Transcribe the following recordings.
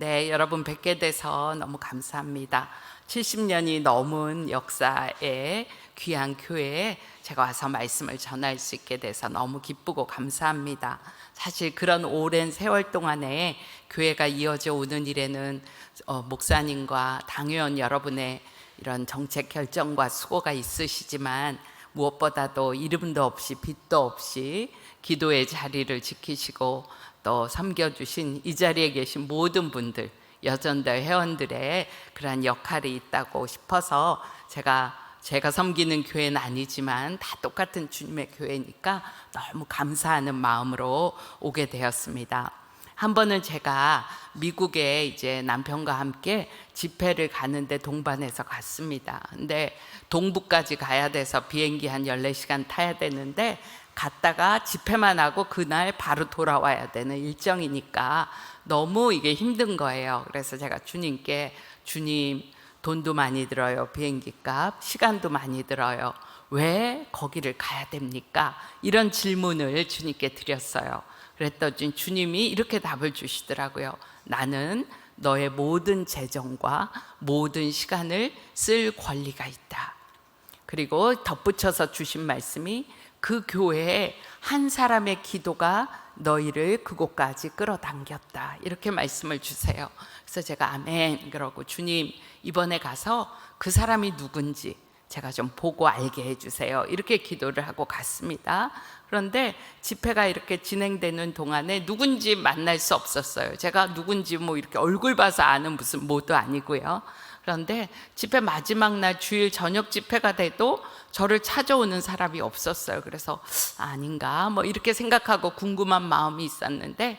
네, 여러분 뵙게 돼서 너무 감사합니다. 70년이 넘은 역사의 귀한 교회에 제가 와서 말씀을 전할 수 있게 돼서 너무 기쁘고 감사합니다. 사실 그런 오랜 세월 동안에 교회가 이어져 오는 일에는 목사님과 당회원 여러분의 이런 정책 결정과 수고가 있으시지만 무엇보다도 이름도 없이 빛도 없이 기도의 자리를 지키시고 또 섬겨주신 이 자리에 계신 모든 분들, 여전들 회원들의 그러한 역할이 있다고 싶어서 제가 섬기는 교회는 아니지만 다 똑같은 주님의 교회니까 너무 감사하는 마음으로 오게 되었습니다. 한 번은 제가 미국에 이제 남편과 함께 집회를 가는데 동반해서 갔습니다. 근데 동부까지 가야 돼서 비행기 한 14시간 타야 되는데 갔다가 집회만 하고 그날 바로 돌아와야 되는 일정이니까 너무 이게 힘든 거예요. 그래서 제가 주님께 주님 돈도 많이 들어요. 비행기 값, 시간도 많이 들어요. 왜 거기를 가야 됩니까? 이런 질문을 주님께 드렸어요. 그랬더니 주님이 이렇게 답을 주시더라고요. 나는 너의 모든 재정과 모든 시간을 쓸 권리가 있다. 그리고 덧붙여서 주신 말씀이 그 교회에 한 사람의 기도가 너희를 그곳까지 끌어당겼다. 이렇게 말씀을 주세요. 그래서 제가 아멘 그러고 주님 이번에 가서 그 사람이 누군지 제가 좀 보고 알게 해주세요. 이렇게 기도를 하고 갔습니다. 그런데 집회가 이렇게 진행되는 동안에 누군지 만날 수 없었어요. 제가 누군지 뭐 이렇게 얼굴 봐서 아는 무슨 모도 아니고요. 그런데 집회 마지막 날 주일 저녁 집회가 돼도 저를 찾아오는 사람이 없었어요. 그래서 아닌가 뭐 이렇게 생각하고 궁금한 마음이 있었는데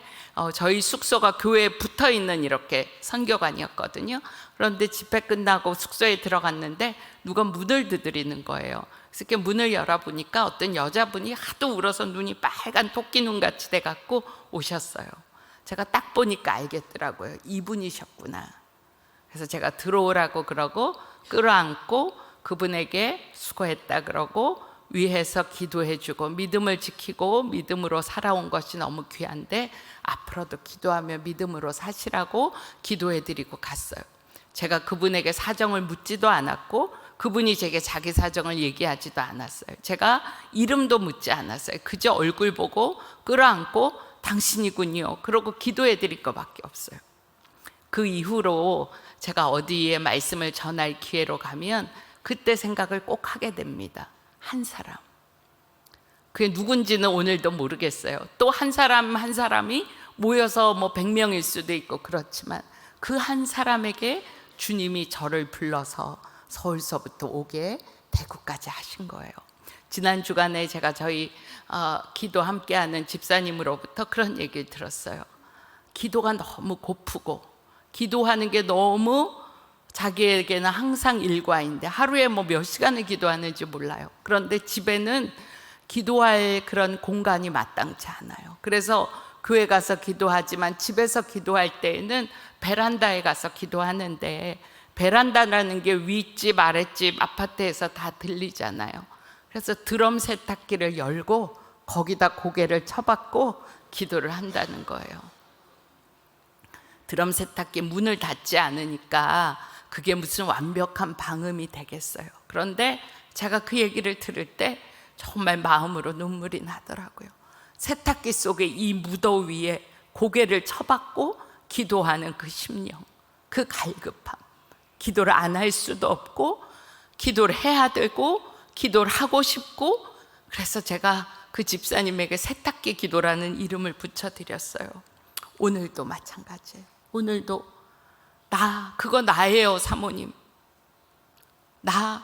저희 숙소가 교회에 붙어 있는 이렇게 선교관이었거든요. 그런데 집회 끝나고 숙소에 들어갔는데 누가 문을 두드리는 거예요. 그래서 이렇게 문을 열어보니까 어떤 여자분이 하도 울어서 눈이 빨간 토끼 눈같이 돼갖고 오셨어요. 제가 딱 보니까 알겠더라고요. 이분이셨구나. 그래서 제가 들어오라고 그러고 끌어안고 그분에게 수고했다 그러고 위에서 기도해주고 믿음을 지키고 믿음으로 살아온 것이 너무 귀한데 앞으로도 기도하며 믿음으로 사시라고 기도해드리고 갔어요. 제가 그분에게 사정을 묻지도 않았고 그분이 제게 자기 사정을 얘기하지도 않았어요. 제가 이름도 묻지 않았어요. 그저 얼굴 보고 끌어안고 당신이군요. 그러고 기도해드릴 것밖에 없어요. 그 이후로 제가 어디에 말씀을 전할 기회로 가면 그때 생각을 꼭 하게 됩니다. 한 사람. 그게 누군지는 오늘도 모르겠어요. 또 한 사람이 모여서 뭐 100명일 수도 있고 그렇지만 그 한 사람에게 주님이 저를 불러서 서울서부터 오게 대구까지 하신 거예요. 지난 주간에 제가 저희 기도 함께하는 집사님으로부터 그런 얘기를 들었어요. 기도가 너무 고프고 기도하는 게 너무 자기에게는 항상 일과인데 하루에 뭐 몇 시간을 기도하는지 몰라요. 그런데 집에는 기도할 그런 공간이 마땅치 않아요. 그래서 교회 가서 기도하지만 집에서 기도할 때에는 베란다에 가서 기도하는데 베란다라는 게 윗집, 아랫집, 아파트에서 다 들리잖아요. 그래서 드럼 세탁기를 열고 거기다 고개를 쳐박고 기도를 한다는 거예요. 드럼 세탁기 문을 닫지 않으니까 그게 무슨 완벽한 방음이 되겠어요. 그런데 제가 그 얘기를 들을 때 정말 마음으로 눈물이 나더라고요. 세탁기 속에 이 무더위에 고개를 쳐박고 기도하는 그 심령, 그 갈급함. 기도를 안 할 수도 없고 기도를 해야 되고 기도를 하고 싶고 그래서 제가 그 집사님에게 세탁기 기도라는 이름을 붙여드렸어요. 오늘도 마찬가지예요. 오늘도 그거 나예요, 사모님. 나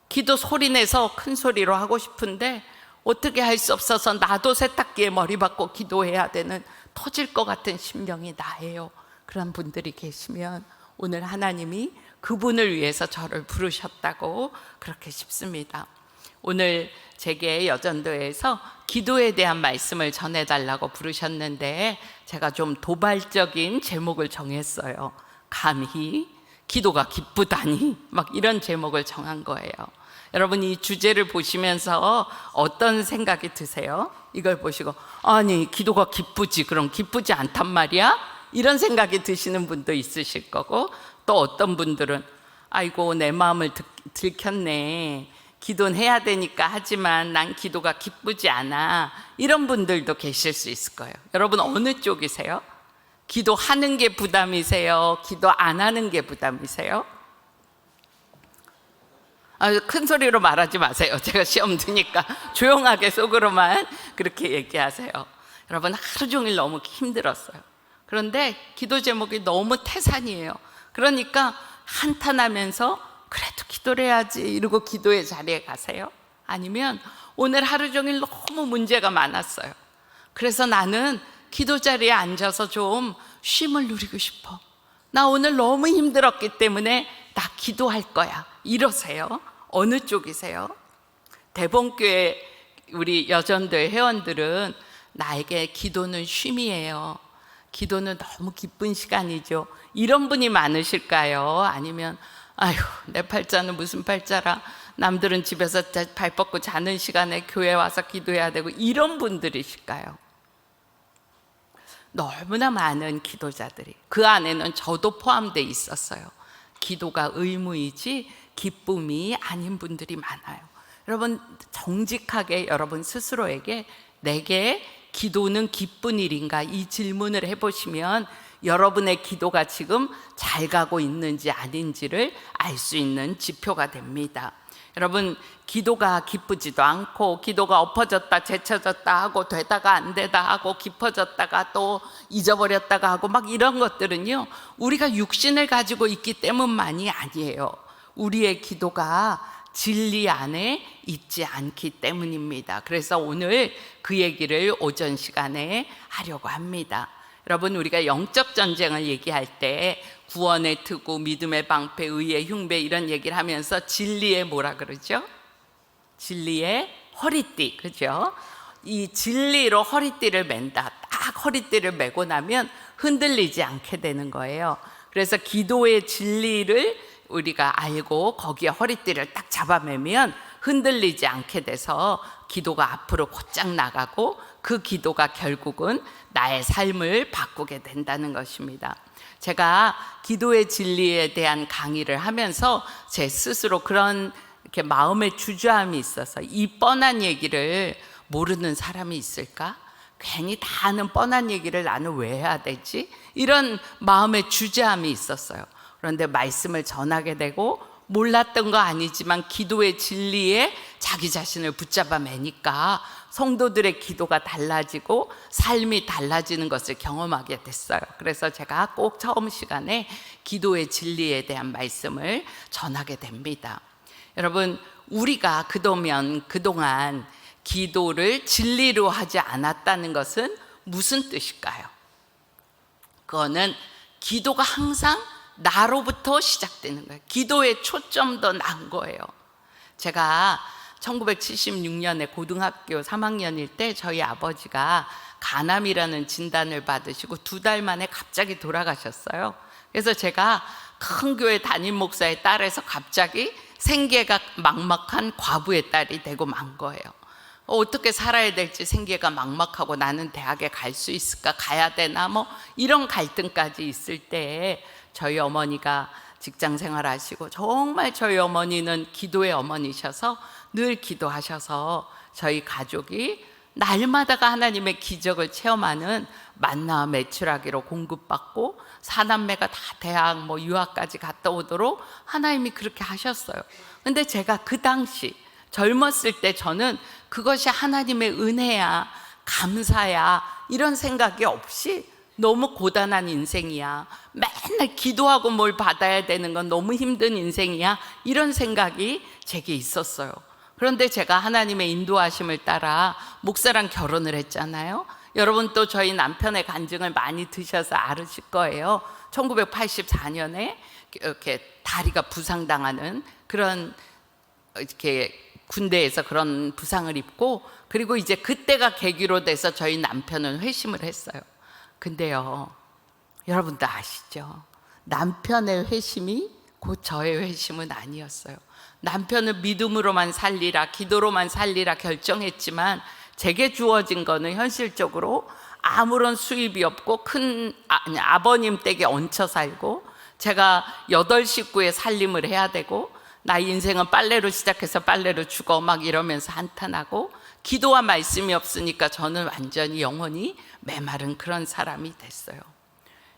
기도 소리내서 큰 소리로 하고 싶은데 어떻게 할 수 없어서 나도 세탁기에 머리 박고 기도해야 되는 터질 것 같은 심령이 나예요. 그런 분들이 계시면 오늘 하나님이 그분을 위해서 저를 부르셨다고 그렇게 싶습니다. 오늘 제게 여전도에서 기도에 대한 말씀을 전해달라고 부르셨는데 제가 좀 도발적인 제목을 정했어요. 감히 기도가 기쁘다니 막 이런 제목을 정한 거예요. 여러분 이 주제를 보시면서 어떤 생각이 드세요? 이걸 보시고 아니 기도가 기쁘지 그럼 기쁘지 않단 말이야? 이런 생각이 드시는 분도 있으실 거고, 또 어떤 분들은 아이고 내 마음을 들켰네, 기도는 해야 되니까 하지만 난 기도가 기쁘지 않아, 이런 분들도 계실 수 있을 거예요. 여러분 어느 쪽이세요? 기도하는 게 부담이세요? 기도 안 하는 게 부담이세요? 큰 소리로 말하지 마세요. 제가 시험 드니까 조용하게 속으로만 그렇게 얘기하세요. 여러분 하루 종일 너무 힘들었어요. 그런데 기도 제목이 너무 태산이에요. 그러니까 한탄하면서 그래도 기도를 해야지 이러고 기도의 자리에 가세요? 아니면 오늘 하루 종일 너무 문제가 많았어요. 그래서 나는 기도 자리에 앉아서 좀 쉼을 누리고 싶어. 나 오늘 너무 힘들었기 때문에 나 기도할 거야. 이러세요? 어느 쪽이세요? 대본교회 우리 여전도의 회원들은 나에게 기도는 쉼이에요. 기도는 너무 기쁜 시간이죠. 이런 분이 많으실까요? 아니면 아휴 내 팔자는 무슨 팔자라, 남들은 집에서 발 뻗고 자는 시간에 교회 와서 기도해야 되고, 이런 분들이실까요? 너무나 많은 기도자들이, 그 안에는 저도 포함되어 있었어요. 기도가 의무이지 기쁨이 아닌 분들이 많아요. 여러분 정직하게 여러분 스스로에게 내게 기도는 기쁜 일인가, 이 질문을 해보시면 여러분의 기도가 지금 잘 가고 있는지 아닌지를 알 수 있는 지표가 됩니다. 여러분 기도가 기쁘지도 않고, 기도가 엎어졌다 제쳐졌다 하고, 되다가 안 되다 하고, 깊어졌다가 또 잊어버렸다가 하고, 막 이런 것들은요 우리가 육신을 가지고 있기 때문만이 아니에요. 우리의 기도가 진리 안에 있지 않기 때문입니다. 그래서 오늘 그 얘기를 오전 시간에 하려고 합니다. 여러분 우리가 영적 전쟁을 얘기할 때 구원의 투구, 믿음의 방패, 의의 흉배 이런 얘기를 하면서 진리의 뭐라 그러죠? 진리의 허리띠, 그죠? 이 진리로 허리띠를 맨다. 딱 허리띠를 메고 나면 흔들리지 않게 되는 거예요. 그래서 기도의 진리를 우리가 알고 거기에 허리띠를 딱 잡아매면 흔들리지 않게 돼서 기도가 앞으로 곧장 나가고, 그 기도가 결국은 나의 삶을 바꾸게 된다는 것입니다. 제가 기도의 진리에 대한 강의를 하면서 제 스스로 그런 이렇게 마음의 주저함이 있어서, 이 뻔한 얘기를 모르는 사람이 있을까? 괜히 다 아는 뻔한 얘기를 나는 왜 해야 되지? 이런 마음의 주저함이 있었어요. 그런데 말씀을 전하게 되고, 몰랐던 거 아니지만 기도의 진리에 자기 자신을 붙잡아 매니까 성도들의 기도가 달라지고 삶이 달라지는 것을 경험하게 됐어요. 그래서 제가 꼭 처음 시간에 기도의 진리에 대한 말씀을 전하게 됩니다. 여러분 우리가 그동안 기도를 진리로 하지 않았다는 것은 무슨 뜻일까요? 그거는 기도가 항상 나로부터 시작되는 거예요. 기도의 초점도 난 거예요. 제가 1976년에 고등학교 3학년일 때 저희 아버지가 간암이라는 진단을 받으시고 2달 만에 갑자기 돌아가셨어요. 그래서 제가 큰 교회 담임 목사의 딸에서 갑자기 생계가 막막한 과부의 딸이 되고 만 거예요. 어떻게 살아야 될지 생계가 막막하고, 나는 대학에 갈 수 있을까, 가야 되나, 뭐 이런 갈등까지 있을 때 저희 어머니가 직장 생활하시고, 정말 저희 어머니는 기도의 어머니셔서 늘 기도하셔서 저희 가족이 날마다가 하나님의 기적을 체험하는 만나 메추라기로 공급받고, 사남매가 다 대학 뭐 유학까지 갔다 오도록 하나님이 그렇게 하셨어요. 근데 제가 그 당시 젊었을 때 저는 그것이 하나님의 은혜야, 감사야, 이런 생각이 없이 너무 고단한 인생이야, 맨날 기도하고 뭘 받아야 되는 건 너무 힘든 인생이야, 이런 생각이 제게 있었어요. 그런데 제가 하나님의 인도하심을 따라 목사랑 결혼을 했잖아요. 여러분 또 저희 남편의 간증을 많이 드셔서 알으실 거예요. 1984년에 이렇게 다리가 부상당하는 그런, 이렇게 군대에서 그런 부상을 입고, 그리고 이제 그때가 계기로 돼서 저희 남편은 회심을 했어요. 근데요, 여러분도 아시죠? 남편의 회심이 곧 저의 회심은 아니었어요. 남편은 믿음으로만 살리라, 기도로만 살리라 결정했지만 제게 주어진 거는 현실적으로 아무런 수입이 없고 아버님 댁에 얹혀 살고, 제가 8식구의 살림을 해야 되고, 나 인생은 빨래로 시작해서 빨래로 죽어 막 이러면서 한탄하고, 기도와 말씀이 없으니까 저는 완전히 영혼이 메마른 그런 사람이 됐어요.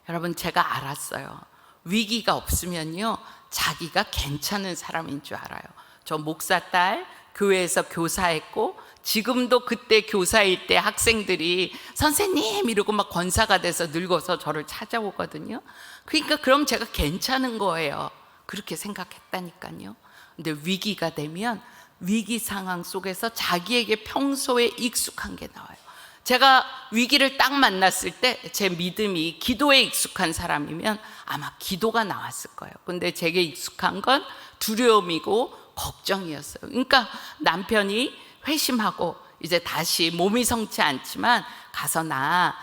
여러분, 제가 알았어요. 위기가 없으면요, 자기가 괜찮은 사람인 줄 알아요. 저 목사 딸 교회에서 교사했고, 지금도 그때 교사일 때 학생들이 선생님 이러고 막 권사가 돼서 늙어서 저를 찾아오거든요. 그러니까 그럼 제가 괜찮은 거예요. 그렇게 생각했다니까요. 근데 위기가 되면 위기 상황 속에서 자기에게 평소에 익숙한 게 나와요. 제가 위기를 딱 만났을 때 제 믿음이 기도에 익숙한 사람이면 아마 기도가 나왔을 거예요. 근데 제게 익숙한 건 두려움이고 걱정이었어요. 그러니까 남편이 회심하고 이제 다시 몸이 성치 않지만 가서 나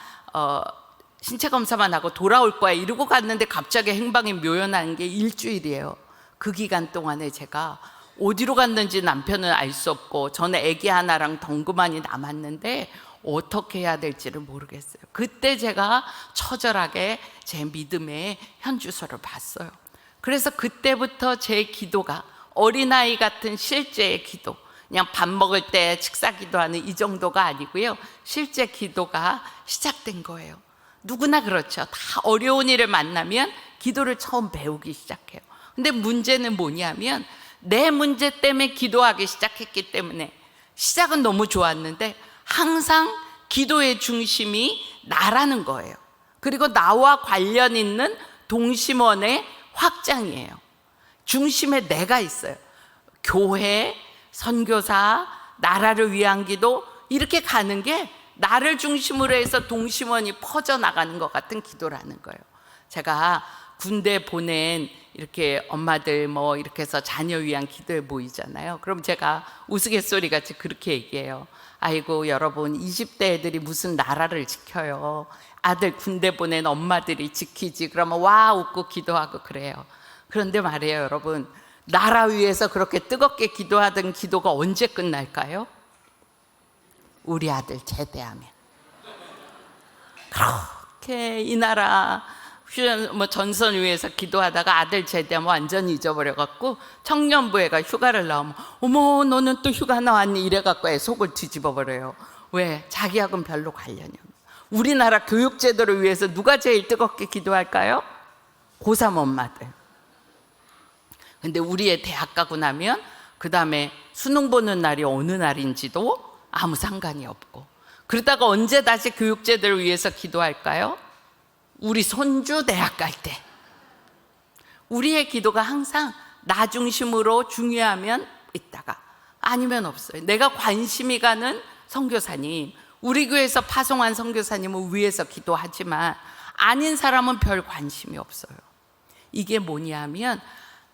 신체 검사만 하고 돌아올 거야 이러고 갔는데, 갑자기 행방이 묘연한 게 일주일이에요. 그 기간 동안에 제가 어디로 갔는지 남편은 알 수 없고, 저는 아기 하나랑 덩그만이 남았는데 어떻게 해야 될지를 모르겠어요. 그때 제가 처절하게 제 믿음의 현주소를 봤어요. 그래서 그때부터 제 기도가 어린아이 같은 실제의 기도, 그냥 밥 먹을 때 식사 기도하는 이 정도가 아니고요, 실제 기도가 시작된 거예요. 누구나 그렇죠. 다 어려운 일을 만나면 기도를 처음 배우기 시작해요. 근데 문제는 뭐냐면, 내 문제 때문에 기도하기 시작했기 때문에 시작은 너무 좋았는데 항상 기도의 중심이 나라는 거예요. 그리고 나와 관련 있는 동심원의 확장이에요. 중심에 내가 있어요. 교회, 선교사, 나라를 위한 기도, 이렇게 가는 게 나를 중심으로 해서 동심원이 퍼져나가는 것 같은 기도라는 거예요. 제가 군대 보낸 이렇게 엄마들 뭐 이렇게 해서 자녀 위한 기도에 모이잖아요. 그럼 제가 우스갯소리 같이 그렇게 얘기해요. 아이고 여러분, 20대 애들이 무슨 나라를 지켜요. 아들 군대 보낸 엄마들이 지키지. 그러면 와 웃고 기도하고 그래요. 그런데 말이에요, 여러분, 나라 위해서 그렇게 뜨겁게 기도하던 기도가 언제 끝날까요? 우리 아들 제대하면. 그렇게 이 나라 전선 위해서 기도하다가 아들 제대하면 완전히 잊어버려갖고 청년부회가 휴가를 나오면 어머 너는 또 휴가 나왔니 이래갖고 애 속을 뒤집어 버려요. 왜? 자기하고는 별로 관련이 없어요. 우리나라 교육제도를 위해서 누가 제일 뜨겁게 기도할까요? 고3 엄마들. 근데 우리 애 대학 가고 나면 그 다음에 수능 보는 날이 어느 날인지도 아무 상관이 없고, 그러다가 언제 다시 교육제도를 위해서 기도할까요? 우리 손주 대학 갈 때. 우리의 기도가 항상 나 중심으로 중요하면 있다가 아니면 없어요. 내가 관심이 가는 선교사님, 우리 교회에서 파송한 선교사님은 위해서 기도하지만 아닌 사람은 별 관심이 없어요. 이게 뭐냐면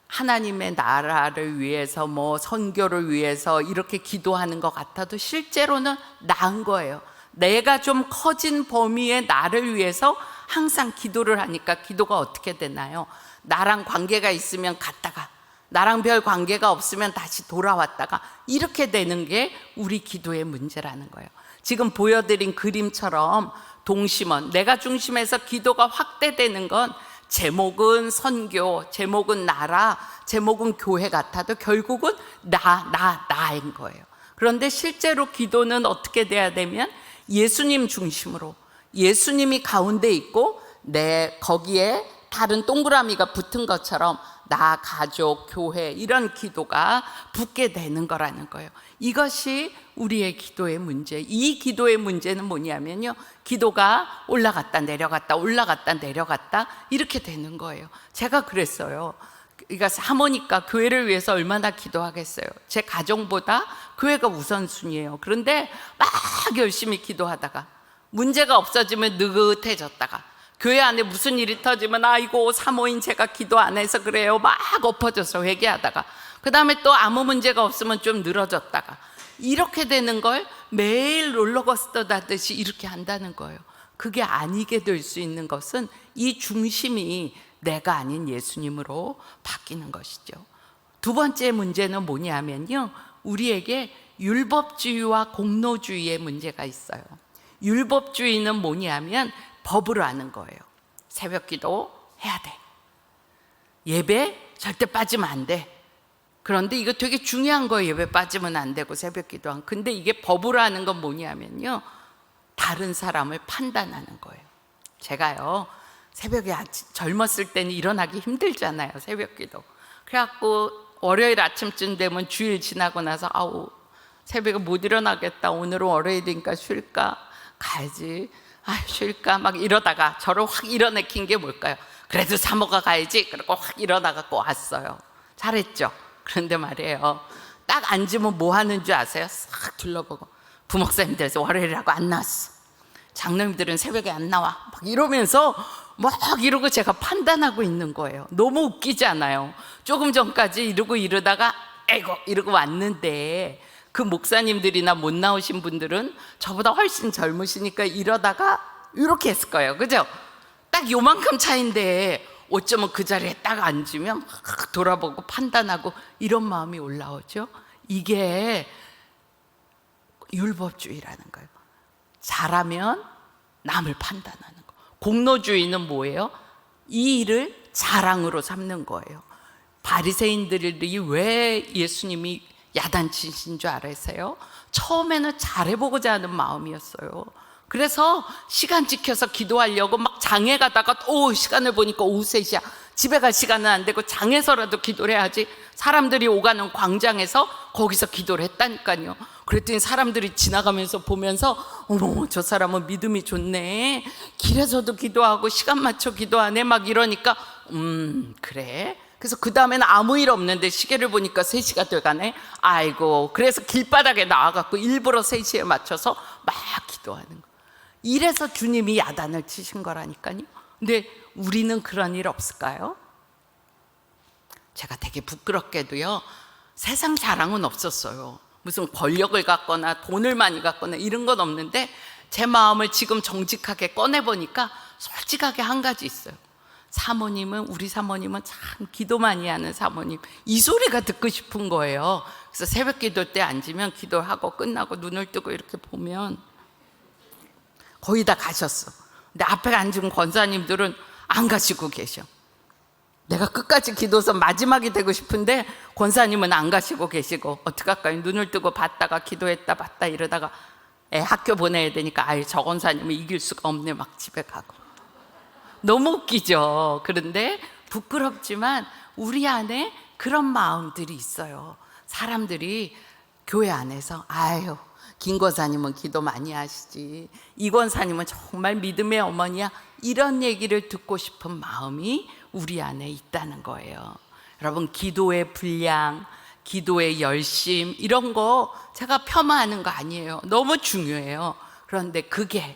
하나님의 나라를 위해서 뭐 선교를 위해서 이렇게 기도하는 것 같아도 실제로는 나은 거예요. 내가 좀 커진 범위의 나를 위해서 항상 기도를 하니까 기도가 어떻게 되나요? 나랑 관계가 있으면 갔다가 나랑 별 관계가 없으면 다시 돌아왔다가 이렇게 되는 게 우리 기도의 문제라는 거예요. 지금 보여드린 그림처럼 동심원, 내가 중심에서 기도가 확대되는 건 제목은 선교, 제목은 나라, 제목은 교회 같아도 결국은 나인 거예요. 그런데 실제로 기도는 어떻게 돼야 되면 예수님 중심으로, 예수님이 가운데 있고 내 거기에 다른 동그라미가 붙은 것처럼 나, 가족, 교회 이런 기도가 붙게 되는 거라는 거예요. 이것이 우리의 기도의 문제. 이 기도의 문제는 뭐냐면요, 기도가 올라갔다 내려갔다 올라갔다 내려갔다 이렇게 되는 거예요. 제가 그랬어요. 그러니까 사모니까 교회를 위해서 얼마나 기도하겠어요. 제 가정보다 교회가 우선순위예요. 그런데 막 열심히 기도하다가 문제가 없어지면 느긋해졌다가 교회 안에 무슨 일이 터지면 아이고 사모인 제가 기도 안 해서 그래요 막 엎어져서 회개하다가 그 다음에 또 아무 문제가 없으면 좀 늘어졌다가 이렇게 되는 걸 매일 롤러코스터 타듯이 이렇게 한다는 거예요. 그게 아니게 될 수 있는 것은 이 중심이 내가 아닌 예수님으로 바뀌는 것이죠. 두 번째 문제는 뭐냐면요, 우리에게 율법주의와 공로주의의 문제가 있어요. 율법주의는 뭐냐면 법으로 하는 거예요. 새벽 기도 해야 돼. 예배 절대 빠지면 안 돼. 그런데 이거 되게 중요한 거예요. 예배 빠지면 안 되고 새벽 기도한. 근데 이게 법으로 하는 건 뭐냐면요, 다른 사람을 판단하는 거예요. 제가요, 새벽에 젊었을 때는 일어나기 힘들잖아요, 새벽 기도. 그래갖고 월요일 아침쯤 되면 주일 지나고 나서 아우 새벽에 못 일어나겠다, 오늘은 월요일이니까 쉴까, 가야지, 쉴까 막 이러다가 저를 확 일어내킨 게 뭘까요? 그래도 사모가 가야지. 그리고 확 일어나갖고 왔어요. 잘했죠? 그런데 말이에요, 딱 앉으면 뭐 하는 줄 아세요? 싹 둘러보고 부목사님들 월요일이라고 안 나왔어, 장로님들은 새벽에 안 나와, 막 이러면서 막 이러고 제가 판단하고 있는 거예요. 너무 웃기지 않아요? 조금 전까지 이러다가 에고 이러고 왔는데 그 목사님들이나 못 나오신 분들은 저보다 훨씬 젊으시니까 이러다가 이렇게 했을 거예요. 그죠? 딱 요만큼 차인데 어쩌면 그 자리에 딱 앉으면 막 돌아보고 판단하고 이런 마음이 올라오죠. 이게 율법주의라는 거예요. 잘하면 남을 판단하는 거. 공로주의는 뭐예요? 이 일을 자랑으로 삼는 거예요. 바리새인들이 왜 예수님이 야단치신 줄 알았어요? 처음에는 잘해보고자 하는 마음이었어요. 그래서 시간 지켜서 기도하려고 막 장에 가다가 시간을 보니까 오후 3시야. 집에 갈 시간은 안 되고 장에서라도 기도를 해야지. 사람들이 오가는 광장에서 거기서 기도를 했다니까요. 그랬더니 사람들이 지나가면서 보면서 어머, 저 사람은 믿음이 좋네, 길에서도 기도하고 시간 맞춰 기도하네, 막 이러니까 그래. 그래서 그 다음에는 아무 일 없는데 시계를 보니까 3시가 돼가네. 아이고, 그래서 길바닥에 나와갖고 일부러 3시에 맞춰서 막 기도하는 거. 이래서 주님이 야단을 치신 거라니까요. 근데 우리는 그런 일 없을까요? 제가 되게 부끄럽게도요, 세상 자랑은 없었어요. 무슨 권력을 갖거나 돈을 많이 갖거나 이런 건 없는데 제 마음을 지금 정직하게 꺼내보니까 솔직하게 한 가지 있어요. 사모님은, 우리 사모님은 참 기도 많이 하는 사모님, 이 소리가 듣고 싶은 거예요. 그래서 새벽 기도 때 앉으면 기도하고 끝나고 눈을 뜨고 이렇게 보면 거의 다 가셨어. 근데 앞에 앉은 권사님들은 안 가시고 계셔. 내가 끝까지 기도서 마지막이 되고 싶은데 권사님은 안 가시고 계시고 어떡할까요? 눈을 뜨고 봤다가 기도했다 봤다 이러다가 애 학교 보내야 되니까 저 권사님은 이길 수가 없네, 막 집에 가고. 너무 웃기죠? 그런데 부끄럽지만 우리 안에 그런 마음들이 있어요. 사람들이 교회 안에서 김 권사님은 기도 많이 하시지, 이 권사님은 정말 믿음의 어머니야, 이런 얘기를 듣고 싶은 마음이 우리 안에 있다는 거예요. 여러분, 기도의 분량, 기도의 열심, 이런 거 제가 폄하하는 거 아니에요. 너무 중요해요. 그런데 그게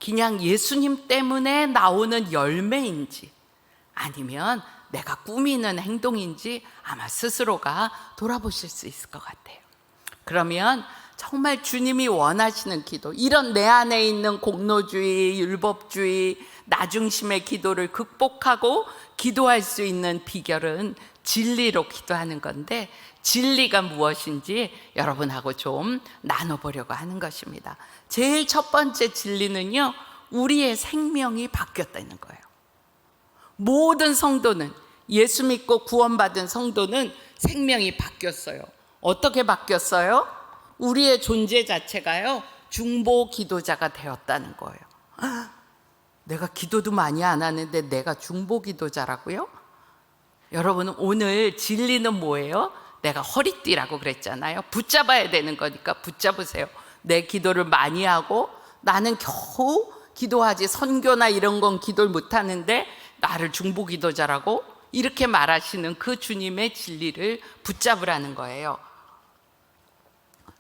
그냥 예수님 때문에 나오는 열매인지 아니면 내가 꾸미는 행동인지 아마 스스로가 돌아보실 수 있을 것 같아요. 그러면 정말 주님이 원하시는 기도, 이런 내 안에 있는 공로주의, 율법주의, 나중심의 기도를 극복하고 기도할 수 있는 비결은 진리로 기도하는 건데, 진리가 무엇인지 여러분하고 좀 나눠보려고 하는 것입니다. 제일 첫 번째 진리는요, 우리의 생명이 바뀌었다는 거예요. 모든 성도는, 예수 믿고 구원받은 성도는 생명이 바뀌었어요. 어떻게 바뀌었어요? 우리의 존재 자체가요, 중보 기도자가 되었다는 거예요. 내가 기도도 많이 안 하는데 내가 중보 기도자라고요? 여러분, 오늘 진리는 뭐예요? 내가 허리띠라고 그랬잖아요. 붙잡아야 되는 거니까 붙잡으세요. 내 기도를 많이 하고 나는 겨우 기도하지, 선교나 이런 건 기도를 못 하는데 나를 중보 기도자라고 이렇게 말하시는 그 주님의 진리를 붙잡으라는 거예요.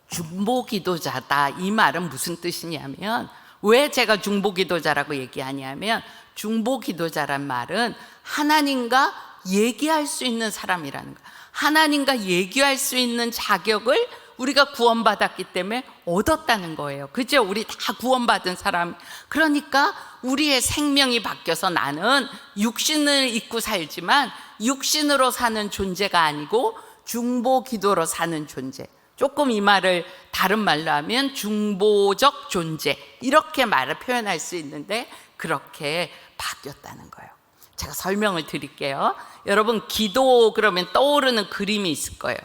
중보 기도자다, 이 말은 무슨 뜻이냐면, 왜 제가 중보 기도자라고 얘기하냐면, 중보 기도자란 말은 하나님과 얘기할 수 있는 사람이라는 거예요. 하나님과 얘기할 수 있는 자격을 우리가 구원받았기 때문에 얻었다는 거예요. 그죠? 우리 다 구원받은 사람. 그러니까 우리의 생명이 바뀌어서 나는 육신을 입고 살지만 육신으로 사는 존재가 아니고 중보 기도로 사는 존재, 조금 이 말을 다른 말로 하면 중보적 존재, 이렇게 말을 표현할 수 있는데 그렇게 바뀌었다는 거예요. 제가 설명을 드릴게요. 여러분, 기도 그러면 떠오르는 그림이 있을 거예요.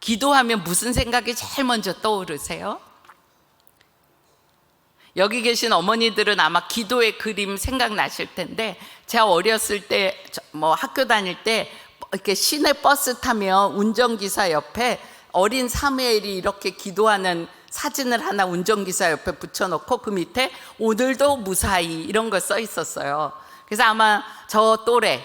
기도하면 무슨 생각이 제일 먼저 떠오르세요? 여기 계신 어머니들은 아마 기도의 그림 생각나실 텐데, 제가 어렸을 때 학교 다닐 때 이렇게 시내 버스 타면 운전기사 옆에 어린 사무엘이 이렇게 기도하는 사진을 하나 운전기사 옆에 붙여놓고 그 밑에 오늘도 무사히 이런 거 써 있었어요. 그래서 아마 저 또래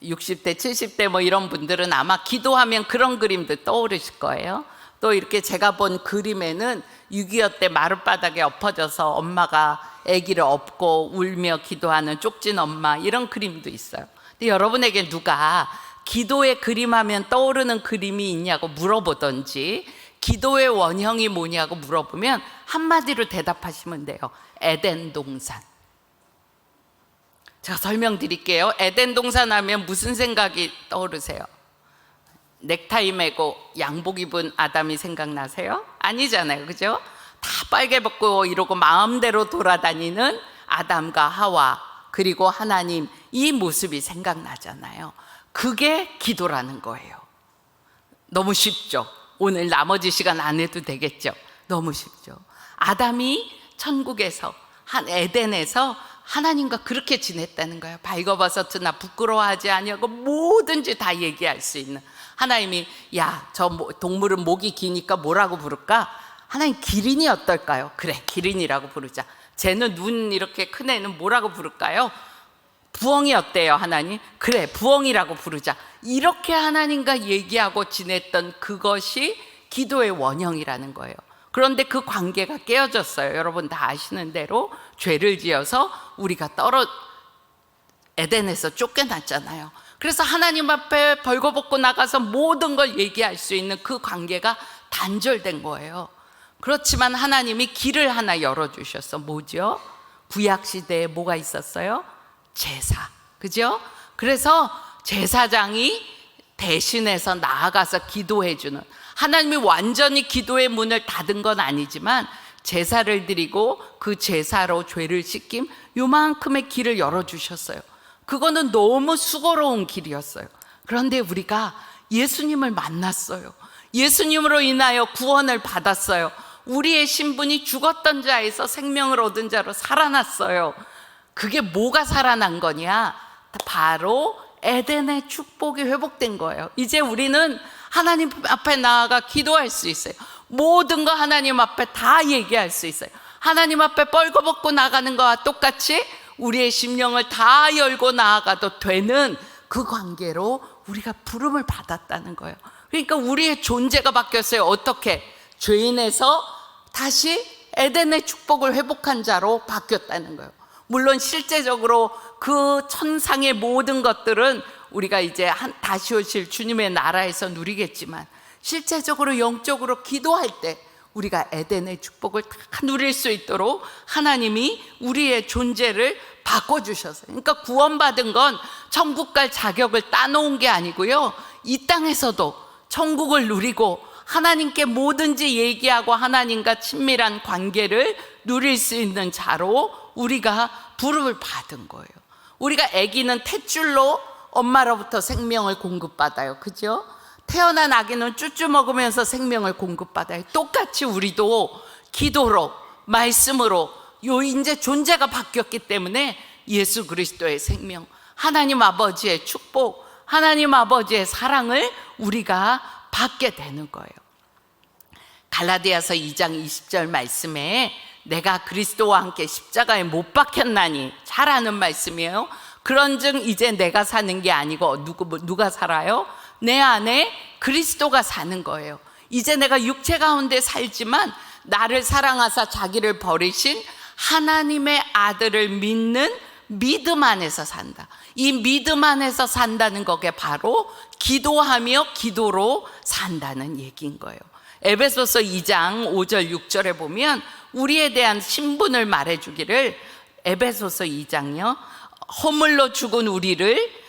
60대 70대 이런 분들은 아마 기도하면 그런 그림도 떠오르실 거예요. 또 이렇게 제가 본 그림에는 6.25 때 마룻바닥에 엎어져서 엄마가 아기를 업고 울며 기도하는 쪽진 엄마, 이런 그림도 있어요. 근데 여러분에게 누가 기도의 그림하면 떠오르는 그림이 있냐고 물어보던지, 기도의 원형이 뭐냐고 물어보면 한마디로 대답하시면 돼요. 에덴 동산. 제가 설명드릴게요. 에덴 동산 하면 무슨 생각이 떠오르세요? 넥타이 매고 양복 입은 아담이 생각나세요? 아니잖아요, 그죠? 다 빨개 벗고 이러고 마음대로 돌아다니는 아담과 하와, 그리고 하나님, 이 모습이 생각나잖아요. 그게 기도라는 거예요. 너무 쉽죠? 오늘 나머지 시간 안 해도 되겠죠? 너무 쉽죠? 아담이 천국에서, 한 에덴에서 하나님과 그렇게 지냈다는 거예요. 발거벗었으나 부끄러워하지 아니하고 뭐든지 다 얘기할 수 있는. 하나님이 야, 저 동물은 목이 기니까 뭐라고 부를까? 하나님, 기린이 어떨까요? 그래, 기린이라고 부르자. 쟤는 눈 이렇게 큰 애는 뭐라고 부를까요? 부엉이 어때요, 하나님? 그래, 부엉이라고 부르자. 이렇게 하나님과 얘기하고 지냈던 그것이 기도의 원형이라는 거예요. 그런데 그 관계가 깨어졌어요. 여러분 다 아시는 대로 죄를 지어서 우리가 에덴에서 쫓겨났잖아요. 그래서 하나님 앞에 벌거벗고 나가서 모든 걸 얘기할 수 있는 그 관계가 단절된 거예요. 그렇지만 하나님이 길을 하나 열어주셨어. 뭐죠? 구약시대에 뭐가 있었어요? 제사, 그죠? 그래서 제사장이 대신해서 나아가서 기도해주는, 하나님이 완전히 기도의 문을 닫은 건 아니지만 제사를 드리고 그 제사로 죄를 씻김, 요만큼의 길을 열어주셨어요. 그거는 너무 수고로운 길이었어요. 그런데 우리가 예수님을 만났어요. 예수님으로 인하여 구원을 받았어요. 우리의 신분이 죽었던 자에서 생명을 얻은 자로 살아났어요. 그게 뭐가 살아난 거냐? 바로 에덴의 축복이 회복된 거예요. 이제 우리는 하나님 앞에 나아가 기도할 수 있어요. 모든 거 하나님 앞에 다 얘기할 수 있어요. 하나님 앞에 뻘거벗고 나가는 거와 똑같이 우리의 심령을 다 열고 나아가도 되는 그 관계로 우리가 부름을 받았다는 거예요. 그러니까 우리의 존재가 바뀌었어요. 어떻게? 죄인에서 다시 에덴의 축복을 회복한 자로 바뀌었다는 거예요. 물론 실제적으로 그 천상의 모든 것들은 우리가 이제 다시 오실 주님의 나라에서 누리겠지만, 실제적으로 영적으로 기도할 때 우리가 에덴의 축복을 다 누릴 수 있도록 하나님이 우리의 존재를 바꿔주셨어요. 그러니까 구원받은 건 천국 갈 자격을 따놓은 게 아니고요, 이 땅에서도 천국을 누리고 하나님께 뭐든지 얘기하고 하나님과 친밀한 관계를 누릴 수 있는 자로 우리가 부름을 받은 거예요. 우리가 아기는 탯줄로 엄마로부터 생명을 공급받아요, 그죠? 태어난 아기는 쭈쭈 먹으면서 생명을 공급받아요. 똑같이 우리도 기도로, 말씀으로 이제 존재가 바뀌었기 때문에 예수 그리스도의 생명, 하나님 아버지의 축복, 하나님 아버지의 사랑을 우리가 받게 되는 거예요. 갈라디아서 2장 20절 말씀에 내가 그리스도와 함께 십자가에 못 박혔나니, 잘 아는 말씀이에요. 그런즉 이제 내가 사는 게 아니고 누가 살아요? 내 안에 그리스도가 사는 거예요. 이제 내가 육체 가운데 살지만 나를 사랑하사 자기를 버리신 하나님의 아들을 믿는 믿음 안에서 산다. 이 믿음 안에서 산다는 것이 바로 기도하며 기도로 산다는 얘기인 거예요. 에베소서 2장 5절 6절에 보면 우리에 대한 신분을 말해주기를, 에베소서 2장요, 허물로 죽은 우리를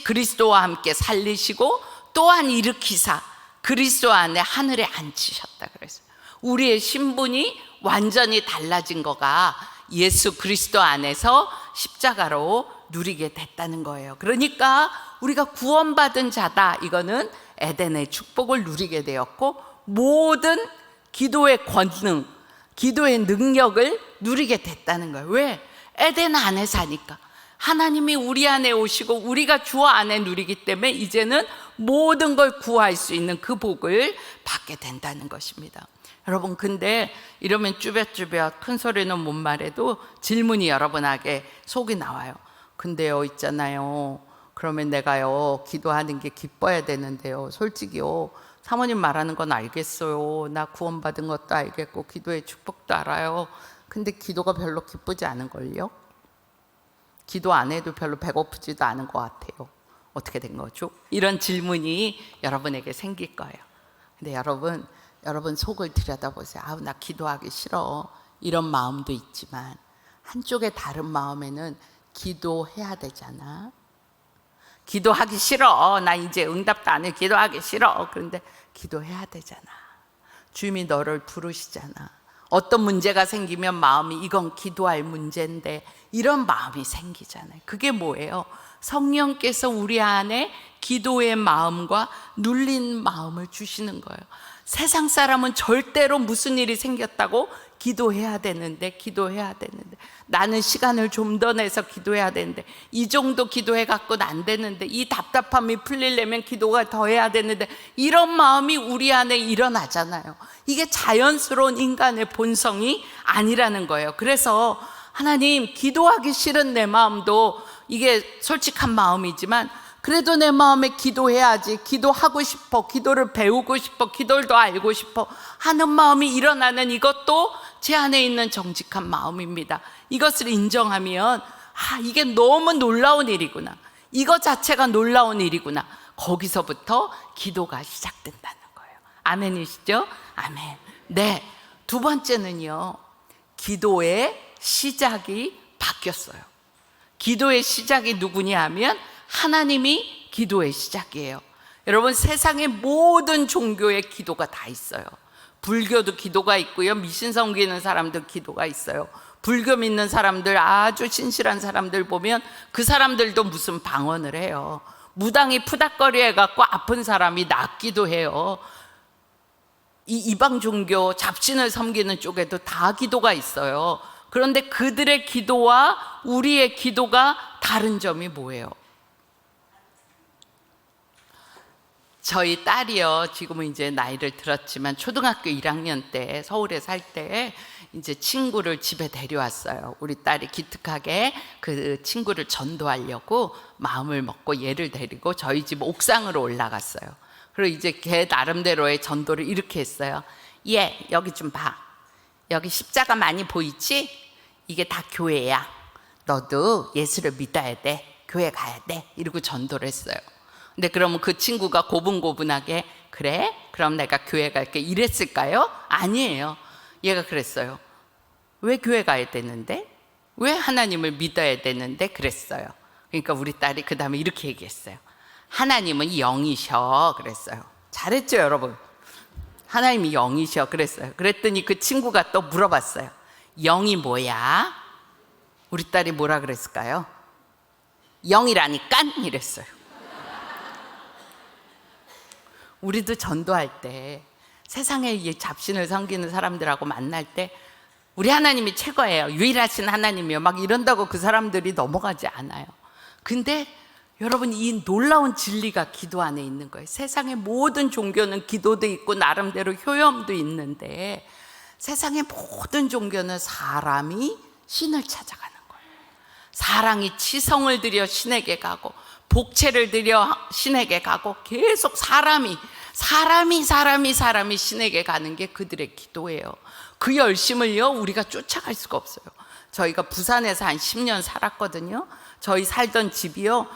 그리스도와 함께 살리시고 또한 일으키사 그리스도 안에 하늘에 앉히셨다 그랬어요. 우리의 신분이 완전히 달라진 거가 예수 그리스도 안에서 십자가로 누리게 됐다는 거예요. 그러니까 우리가 구원받은 자다, 이거는 에덴의 축복을 누리게 되었고, 모든 기도의 권능, 기도의 능력을 누리게 됐다는 거예요. 왜? 에덴 안에 사니까. 하나님이 우리 안에 오시고 우리가 주 안에 누리기 때문에 이제는 모든 걸 구할 수 있는 그 복을 받게 된다는 것입니다. 여러분, 근데 이러면 쭈뼛쭈뼛 큰 소리는 못 말해도 질문이 여러분에게 속이 나와요. 근데요, 있잖아요, 그러면 내가요 기도하는 게 기뻐야 되는데요, 솔직히요, 사모님 말하는 건 알겠어요. 나 구원받은 것도 알겠고 기도의 축복도 알아요. 근데 기도가 별로 기쁘지 않은걸요? 기도 안 해도 별로 배고프지도 않은 것 같아요. 어떻게 된 거죠? 이런 질문이 여러분에게 생길 거예요. 근데 여러분 속을 들여다보세요. 아우, 나 기도하기 싫어, 이런 마음도 있지만 한쪽의 다른 마음에는 기도해야 되잖아. 기도하기 싫어, 나 이제 응답도 안 해, 기도하기 싫어. 그런데 기도해야 되잖아. 주님이 너를 부르시잖아. 어떤 문제가 생기면 마음이 이건 기도할 문제인데, 이런 마음이 생기잖아요. 그게 뭐예요? 성령께서 우리 안에 기도의 마음과 눌린 마음을 주시는 거예요. 세상 사람은 절대로 무슨 일이 생겼다고 기도해야 되는데, 나는 시간을 좀 더 내서 기도해야 되는데, 이 정도 기도해 갖고는 안 되는데, 이 답답함이 풀리려면 기도가 더 해야 되는데, 이런 마음이 우리 안에 일어나잖아요. 이게 자연스러운 인간의 본성이 아니라는 거예요. 그래서 하나님, 기도하기 싫은 내 마음도 이게 솔직한 마음이지만 그래도 내 마음에 기도해야지, 기도하고 싶어, 기도를 배우고 싶어, 기도를 더 알고 싶어 하는 마음이 일어나는 이것도 제 안에 있는 정직한 마음입니다. 이것을 인정하면, 아, 이게 너무 놀라운 일이구나, 이거 자체가 놀라운 일이구나, 거기서부터 기도가 시작된다는 거예요. 아멘이시죠? 아멘. 네, 두 번째는요, 기도의 시작이 바뀌었어요. 기도의 시작이 누구냐 하면 하나님이 기도의 시작이에요. 여러분, 세상의 모든 종교의 기도가 다 있어요. 불교도 기도가 있고요, 미신 섬기는 사람도 기도가 있어요. 불교 믿는 사람들, 아주 신실한 사람들 보면 그 사람들도 무슨 방언을 해요. 무당이 푸닥거리 해갖고 아픈 사람이 낫기도 해요. 이 이방 종교 잡신을 섬기는 쪽에도 다 기도가 있어요. 그런데 그들의 기도와 우리의 기도가 다른 점이 뭐예요? 저희 딸이요, 지금은 이제 나이를 들었지만 초등학교 1학년 때 서울에 살 때 이제 친구를 집에 데려왔어요. 우리 딸이 기특하게 그 친구를 전도하려고 마음을 먹고 얘를 데리고 저희 집 옥상으로 올라갔어요. 그리고 이제 걔 나름대로의 전도를 이렇게 했어요. 얘, 여기 좀 봐. 여기 십자가 많이 보이지? 이게 다 교회야. 너도 예수를 믿어야 돼. 교회 가야 돼. 이러고 전도를 했어요. 근데 그러면 그 친구가 고분고분하게, 그래? 그럼 내가 교회 갈게, 이랬을까요? 아니에요. 얘가 그랬어요. 왜 교회 가야 되는데? 왜 하나님을 믿어야 되는데? 그랬어요. 그러니까 우리 딸이 그 다음에 이렇게 얘기했어요. 하나님은 영이셔. 그랬어요. 잘했죠, 여러분? 하나님이 영이셔. 그랬어요. 그랬더니 그 친구가 또 물어봤어요. 영이 뭐야? 우리 딸이 뭐라 그랬을까요? 영이라니까? 이랬어요. 우리도 전도할 때 세상에 잡신을 섬기는 사람들하고 만날 때 우리 하나님이 최고예요, 유일하신 하나님이요, 막 이런다고 그 사람들이 넘어가지 않아요. 근데 여러분, 이 놀라운 진리가 기도 안에 있는 거예요. 세상의 모든 종교는 기도도 있고 나름대로 효염도 있는데, 세상의 모든 종교는 사람이 신을 찾아가는 거예요. 사람이 치성을 들여 신에게 가고 복채를 들여 신에게 가고, 계속 사람이 신에게 가는 게 그들의 기도예요. 그 열심을요, 우리가 쫓아갈 수가 없어요. 저희가 부산에서 한 10년 살았거든요. 저희 살던 집이요,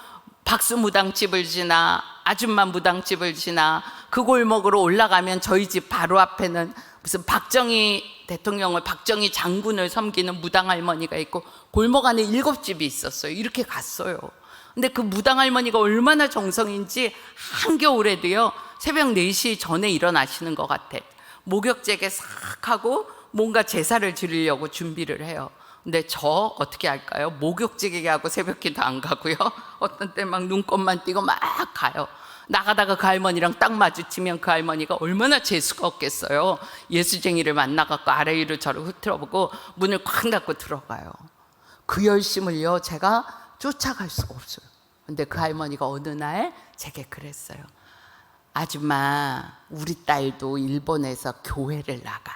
박수 무당집을 지나 아줌마 무당집을 지나 그 골목으로 올라가면 저희 집 바로 앞에는 무슨 박정희 대통령을, 박정희 장군을 섬기는 무당 할머니가 있고 골목 안에 7집이 있었어요. 이렇게 갔어요. 근데 그 무당 할머니가 얼마나 정성인지 한겨울에도요 새벽 4시 전에 일어나시는 것 같아. 목욕제게 싹 하고 뭔가 제사를 드리려고 준비를 해요. 근데 저 어떻게 할까요? 목욕제게 하고 새벽기도 안 가고요. 어떤 때 막 눈곱만 띄고 막 가요. 나가다가 그 할머니랑 딱 마주치면 그 할머니가 얼마나 재수가 없겠어요. 예수쟁이를 만나갖고 아래 위로 저를 흐트러보고 문을 쾅 닫고 들어가요. 그 열심을요 제가 쫓아갈 수가 없어요. 근데 그 할머니가 어느 날 제게 그랬어요. 아줌마, 우리 딸도 일본에서 교회를 나가.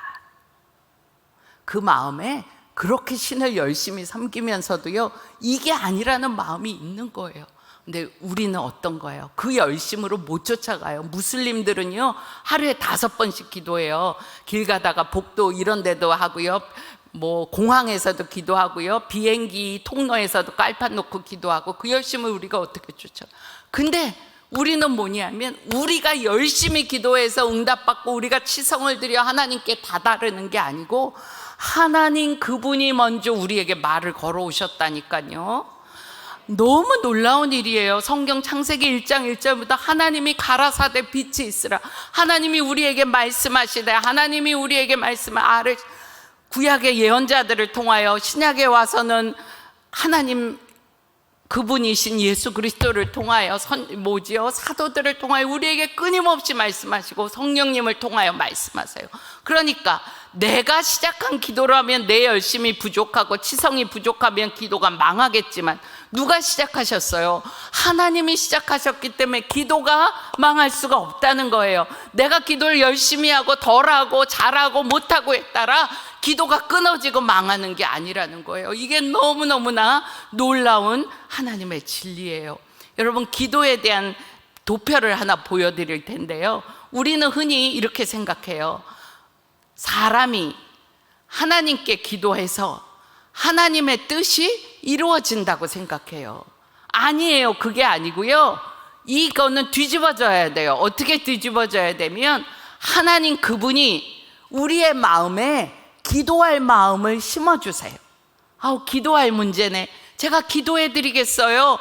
그 마음에 그렇게 신을 열심히 섬기면서도요 이게 아니라는 마음이 있는 거예요. 근데 우리는 어떤 거예요? 그 열심으로 못 쫓아가요. 무슬림들은요 하루에 5번씩 기도해요. 길 가다가 복도 이런 데도 하고요, 뭐 공항에서도 기도하고요, 비행기 통로에서도 깔판 놓고 기도하고, 그 열심을 우리가 어떻게 쫓아? 근데 우리는 뭐냐면 우리가 열심히 기도해서 응답받고 우리가 치성을 드려 하나님께 다다르는 게 아니고 하나님 그분이 먼저 우리에게 말을 걸어오셨다니까요. 너무 놀라운 일이에요. 성경 창세기 1장 1절부터 하나님이 가라사대 빛이 있으라, 하나님이 우리에게 말씀하시되, 하나님이 우리에게 말씀을 구약의 예언자들을 통하여 신약에 와서는 하나님 그분이신 예수 그리스도를 통하여 사도들을 통하여 우리에게 끊임없이 말씀하시고 성령님을 통하여 말씀하세요. 그러니까 내가 시작한 기도라면 내 열심이 부족하고 치성이 부족하면 기도가 망하겠지만 누가 시작하셨어요? 하나님이 시작하셨기 때문에 기도가 망할 수가 없다는 거예요. 내가 기도를 열심히 하고 덜하고 잘하고 못하고에 따라 기도가 끊어지고 망하는 게 아니라는 거예요. 이게 너무너무나 놀라운 하나님의 진리예요. 여러분, 기도에 대한 도표를 하나 보여드릴 텐데요, 우리는 흔히 이렇게 생각해요. 사람이 하나님께 기도해서 하나님의 뜻이 이루어진다고 생각해요. 아니에요. 그게 아니고요, 이거는 뒤집어져야 돼요. 어떻게 뒤집어져야 되면, 하나님 그분이 우리의 마음에 기도할 마음을 심어주세요. 기도할 문제네, 제가 기도해 드리겠어요.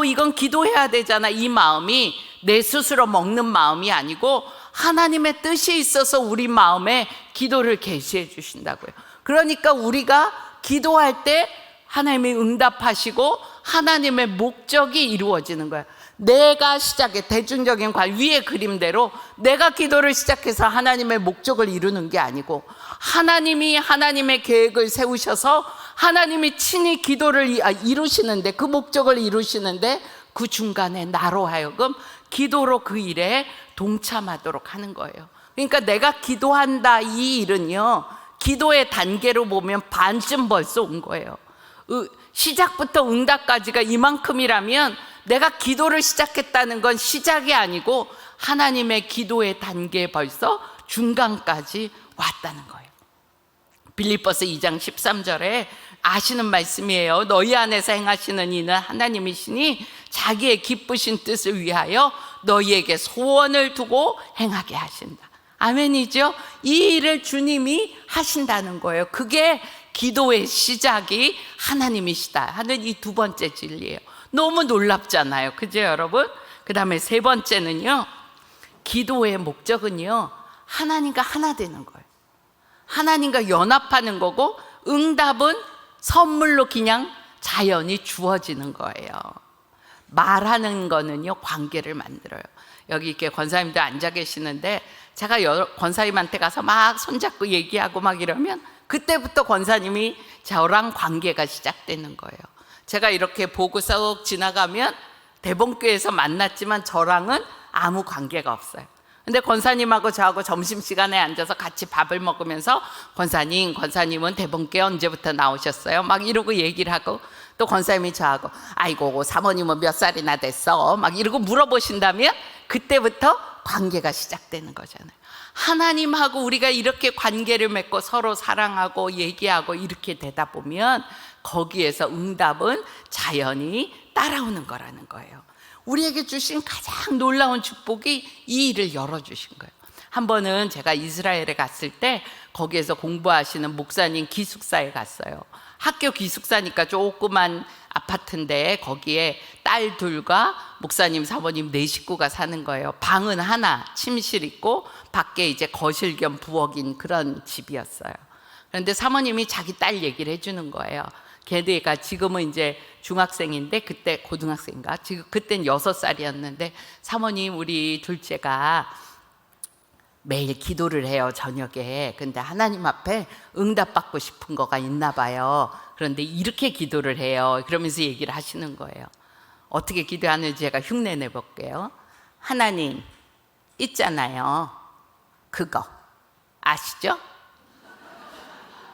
이건 기도해야 되잖아. 이 마음이 내 스스로 먹는 마음이 아니고 하나님의 뜻이 있어서 우리 마음에 기도를 계시해 주신다고요. 그러니까 우리가 기도할 때 하나님이 응답하시고 하나님의 목적이 이루어지는 거예요. 내가 시작해, 대중적인 위의 그림대로 내가 기도를 시작해서 하나님의 목적을 이루는 게 아니고, 하나님이 하나님의 계획을 세우셔서 하나님이 친히 기도를 이루시는데, 그 목적을 이루시는데 그 중간에 나로 하여금 기도로 그 일에 동참하도록 하는 거예요. 그러니까 내가 기도한다, 이 일은요 기도의 단계로 보면 반쯤 벌써 온 거예요. 시작부터 응답까지가 이만큼이라면 내가 기도를 시작했다는 건 시작이 아니고 하나님의 기도의 단계에 벌써 중간까지 왔다는 거예요. 빌립보서 2장 13절에 아시는 말씀이에요. 너희 안에서 행하시는 이는 하나님이시니 자기의 기쁘신 뜻을 위하여 너희에게 소원을 두고 행하게 하신다. 아멘이죠? 이 일을 주님이 하신다는 거예요. 그게 기도의 시작이 하나님이시다 하는 이 두 번째 진리예요. 너무 놀랍잖아요. 그죠, 여러분? 그 다음에 세 번째는요, 기도의 목적은요 하나님과 하나 되는 거예요. 하나님과 연합하는 거고, 응답은 선물로 그냥 자연히 주어지는 거예요. 말하는 거는요 관계를 만들어요. 여기 이렇게 권사님들 앉아 계시는데 제가 권사님한테 가서 막 손잡고 얘기하고 막 이러면 그때부터 권사님이 저랑 관계가 시작되는 거예요. 제가 이렇게 보고 썩 지나가면 대본교에서 만났지만 저랑은 아무 관계가 없어요. 근데 권사님하고 저하고 점심시간에 앉아서 같이 밥을 먹으면서 권사님은 대본교에 언제부터 나오셨어요? 막 이러고 얘기를 하고, 또 권사님이 저하고 아이고 사모님은 몇 살이나 됐어? 막 이러고 물어보신다면 그때부터 관계가 시작되는 거잖아요. 하나님하고 우리가 이렇게 관계를 맺고 서로 사랑하고 얘기하고 이렇게 되다 보면 거기에서 응답은 자연히 따라오는 거라는 거예요. 우리에게 주신 가장 놀라운 축복이 이 일을 열어주신 거예요. 한 번은 제가 이스라엘에 갔을 때 거기에서 공부하시는 목사님 기숙사에 갔어요. 학교 기숙사니까 조그만 아파트인데 거기에 딸 둘과 목사님, 사모님 네 식구가 사는 거예요. 방은 하나, 침실 있고 밖에 이제 거실 겸 부엌인 그런 집이었어요. 그런데 사모님이 자기 딸 얘기를 해주는 거예요. 걔네가 지금은 이제 중학생인데 그때 고등학생인가? 지금 그땐 6살이었는데 사모님, 우리 둘째가 매일 기도를 해요, 저녁에. 근데 하나님 앞에 응답받고 싶은 거가 있나 봐요. 그런데 이렇게 기도를 해요. 그러면서 얘기를 하시는 거예요. 어떻게 기도하는지 제가 흉내 내볼게요. 하나님, 있잖아요. 그거 아시죠?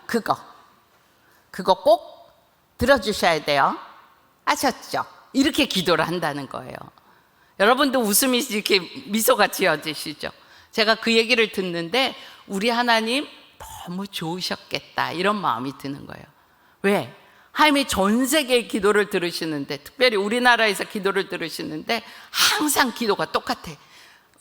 그거 꼭 들어주셔야 돼요. 아셨죠? 이렇게 기도를 한다는 거예요. 여러분도 웃음이 이렇게 미소가 지어지시죠? 제가 그 얘기를 듣는데 우리 하나님 너무 좋으셨겠다 이런 마음이 드는 거예요. 왜? 하나님이 전 세계의 기도를 들으시는데, 특별히 우리나라에서 기도를 들으시는데 항상 기도가 똑같아.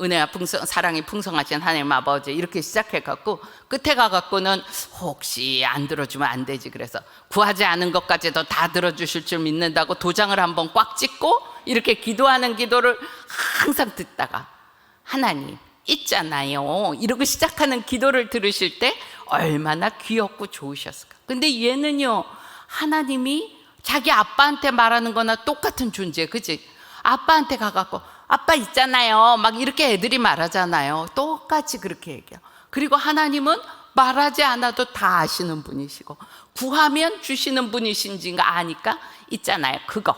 은혜와 사랑이 풍성하신 하나님 아버지, 이렇게 시작해갖고 끝에 가갖고는 혹시 안 들어주면 안 되지, 그래서 구하지 않은 것까지도 다 들어주실 줄 믿는다고 도장을 한번 꽉 찍고 이렇게 기도하는 기도를 항상 듣다가 하나님 있잖아요 이러고 시작하는 기도를 들으실 때 얼마나 귀엽고 좋으셨을까. 근데 얘는요, 하나님이 자기 아빠한테 말하는 거나 똑같은 존재, 그치? 아빠한테 가갖고 아빠 있잖아요 막 이렇게 애들이 말하잖아요. 똑같이 그렇게 얘기해요. 그리고 하나님은 말하지 않아도 다 아시는 분이시고 구하면 주시는 분이신지가 아니까 있잖아요 그거.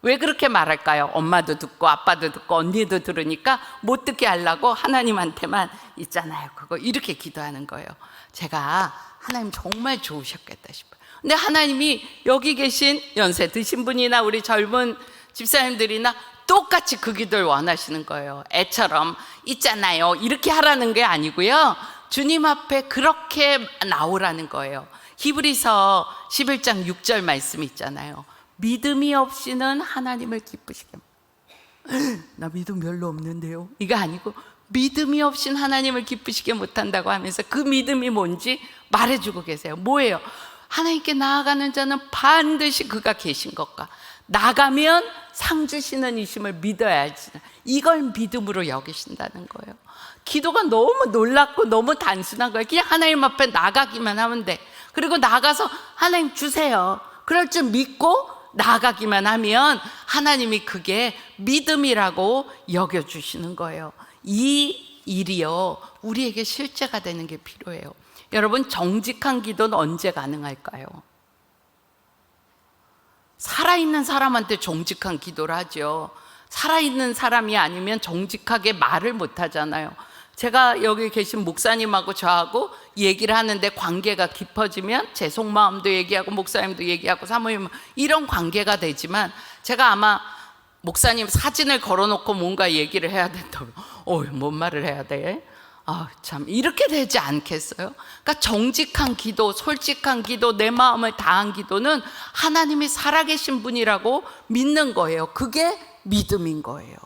왜 그렇게 말할까요? 엄마도 듣고 아빠도 듣고 언니도 들으니까 못 듣게 하려고 하나님한테만 있잖아요 그거 이렇게 기도하는 거예요. 제가 하나님 정말 좋으셨겠다 싶어요. 근데 하나님이 여기 계신 연세 드신 분이나 우리 젊은 집사님들이나 똑같이 그 기도를 원하시는 거예요. 애처럼 있잖아요 이렇게 하라는 게 아니고요, 주님 앞에 그렇게 나오라는 거예요. 히브리서 11장 6절 말씀 있잖아요. 믿음이 없이는 하나님을 기쁘시게 나 믿음 별로 없는데요 이거 아니고 믿음이 없이는 하나님을 기쁘시게 못한다고 하면서 그 믿음이 뭔지 말해주고 계세요. 뭐예요? 하나님께 나아가는 자는 반드시 그가 계신 것과 나가면 상 주시는 이심을 믿어야지, 이걸 믿음으로 여기신다는 거예요. 기도가 너무 놀랍고 너무 단순한 거예요. 그냥 하나님 앞에 나가기만 하면 돼. 그리고 나가서 하나님 주세요 그럴 줄 믿고 나아가기만 하면 하나님이 그게 믿음이라고 여겨주시는 거예요. 이 일이요, 우리에게 실제가 되는 게 필요해요. 여러분, 정직한 기도는 언제 가능할까요? 살아있는 사람한테 정직한 기도를 하죠. 살아있는 사람이 아니면 정직하게 말을 못 하잖아요. 제가 여기 계신 목사님하고 저하고 얘기를 하는데 관계가 깊어지면 제 속마음도 얘기하고 목사님도 얘기하고 사모님 이런 관계가 되지만, 제가 아마 목사님 사진을 걸어놓고 뭔가 얘기를 해야 된다면 뭔 말을 해야 돼? 참 이렇게 되지 않겠어요? 그러니까 정직한 기도, 솔직한 기도, 내 마음을 다한 기도는 하나님이 살아계신 분이라고 믿는 거예요. 그게 믿음인 거예요.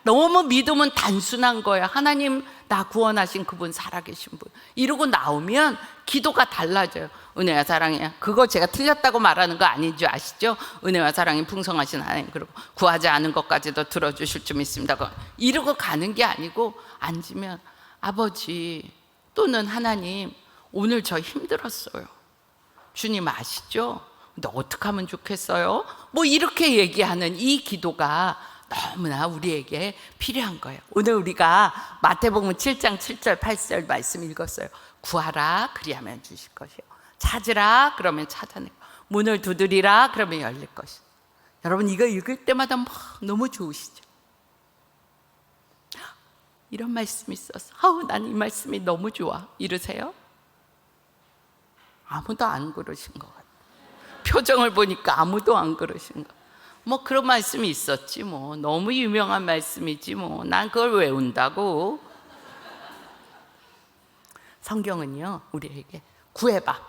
너무 믿음은 단순한 거예요. 하나님 나 구원하신 그분, 살아계신 분 이러고 나오면 기도가 달라져요. 은혜와 사랑이, 그거 제가 틀렸다고 말하는 거 아닌 줄 아시죠? 은혜와 사랑이 풍성하신 하나님, 그리고 구하지 않은 것까지도 들어주실 줄 믿습니다 이러고 가는 게 아니고, 앉으면 아버지 또는 하나님 오늘 저 힘들었어요, 주님 아시죠? 근데 어떻게 하면 좋겠어요? 뭐 이렇게 얘기하는 이 기도가 너무나 우리에게 필요한 거예요. 오늘 우리가 마태복음 7장 7절 8절 말씀 읽었어요. 구하라 그리하면 주실 것이요, 찾으라 그러면 찾아낼 것, 문을 두드리라 그러면 열릴 것이요. 여러분 이거 읽을 때마다 막 너무 좋으시죠? 이런 말씀이 있어서 난 이 말씀이 너무 좋아 이러세요? 아무도 안 그러신 것 같아요. 표정을 보니까 아무도 안 그러신 것 같아요. 뭐 그런 말씀이 있었지 뭐, 너무 유명한 말씀이지 뭐, 난 그걸 외운다고. 성경은요 우리에게 구해봐,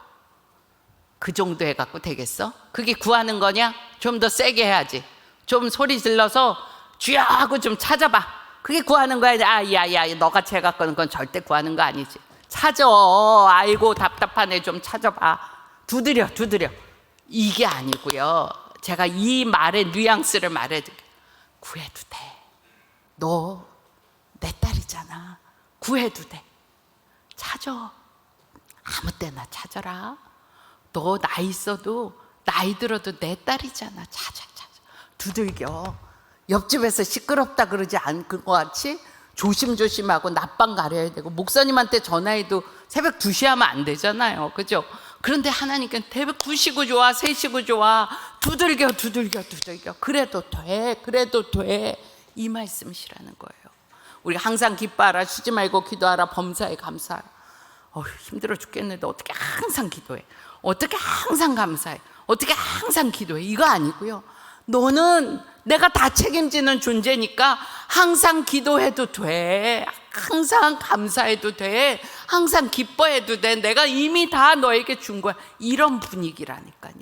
그 정도 해갖고 되겠어? 그게 구하는 거냐? 좀 더 세게 해야지. 좀 소리 질러서 주여 하고 좀 찾아봐, 그게 구하는 거야. 야야야 너같이 해갖고는 그건 절대 구하는 거 아니지. 찾아, 아이고 답답하네 좀 찾아봐, 두드려 이게 아니고요. 제가 이 말의 뉘앙스를 말해드릴게요. 구해도 돼. 너 내 딸이잖아. 구해도 돼. 찾아. 아무 때나 찾아라. 너 나이 있어도 나이 들어도 내 딸이잖아. 찾아. 두들겨. 옆집에서 시끄럽다 그러지 않을 것 같이 조심조심하고 낮밤 가려야 되고, 목사님한테 전화해도 새벽 2시 하면 안 되잖아요. 그죠? 그런데 하나님께는 새벽 2시고 좋아 3시고 좋아 두들겨. 그래도 돼. 이 말씀이시라는 거예요. 우리 항상 기뻐하라, 쉬지 말고 기도하라, 범사에 감사하라. 힘들어 죽겠는데 어떻게 항상 기도해? 어떻게 항상 감사해? 어떻게 항상 기도해? 이거 아니고요. 너는 내가 다 책임지는 존재니까 항상 기도해도 돼. 항상 감사해도 돼. 항상 기뻐해도 돼. 내가 이미 다 너에게 준 거야. 이런 분위기라니까요.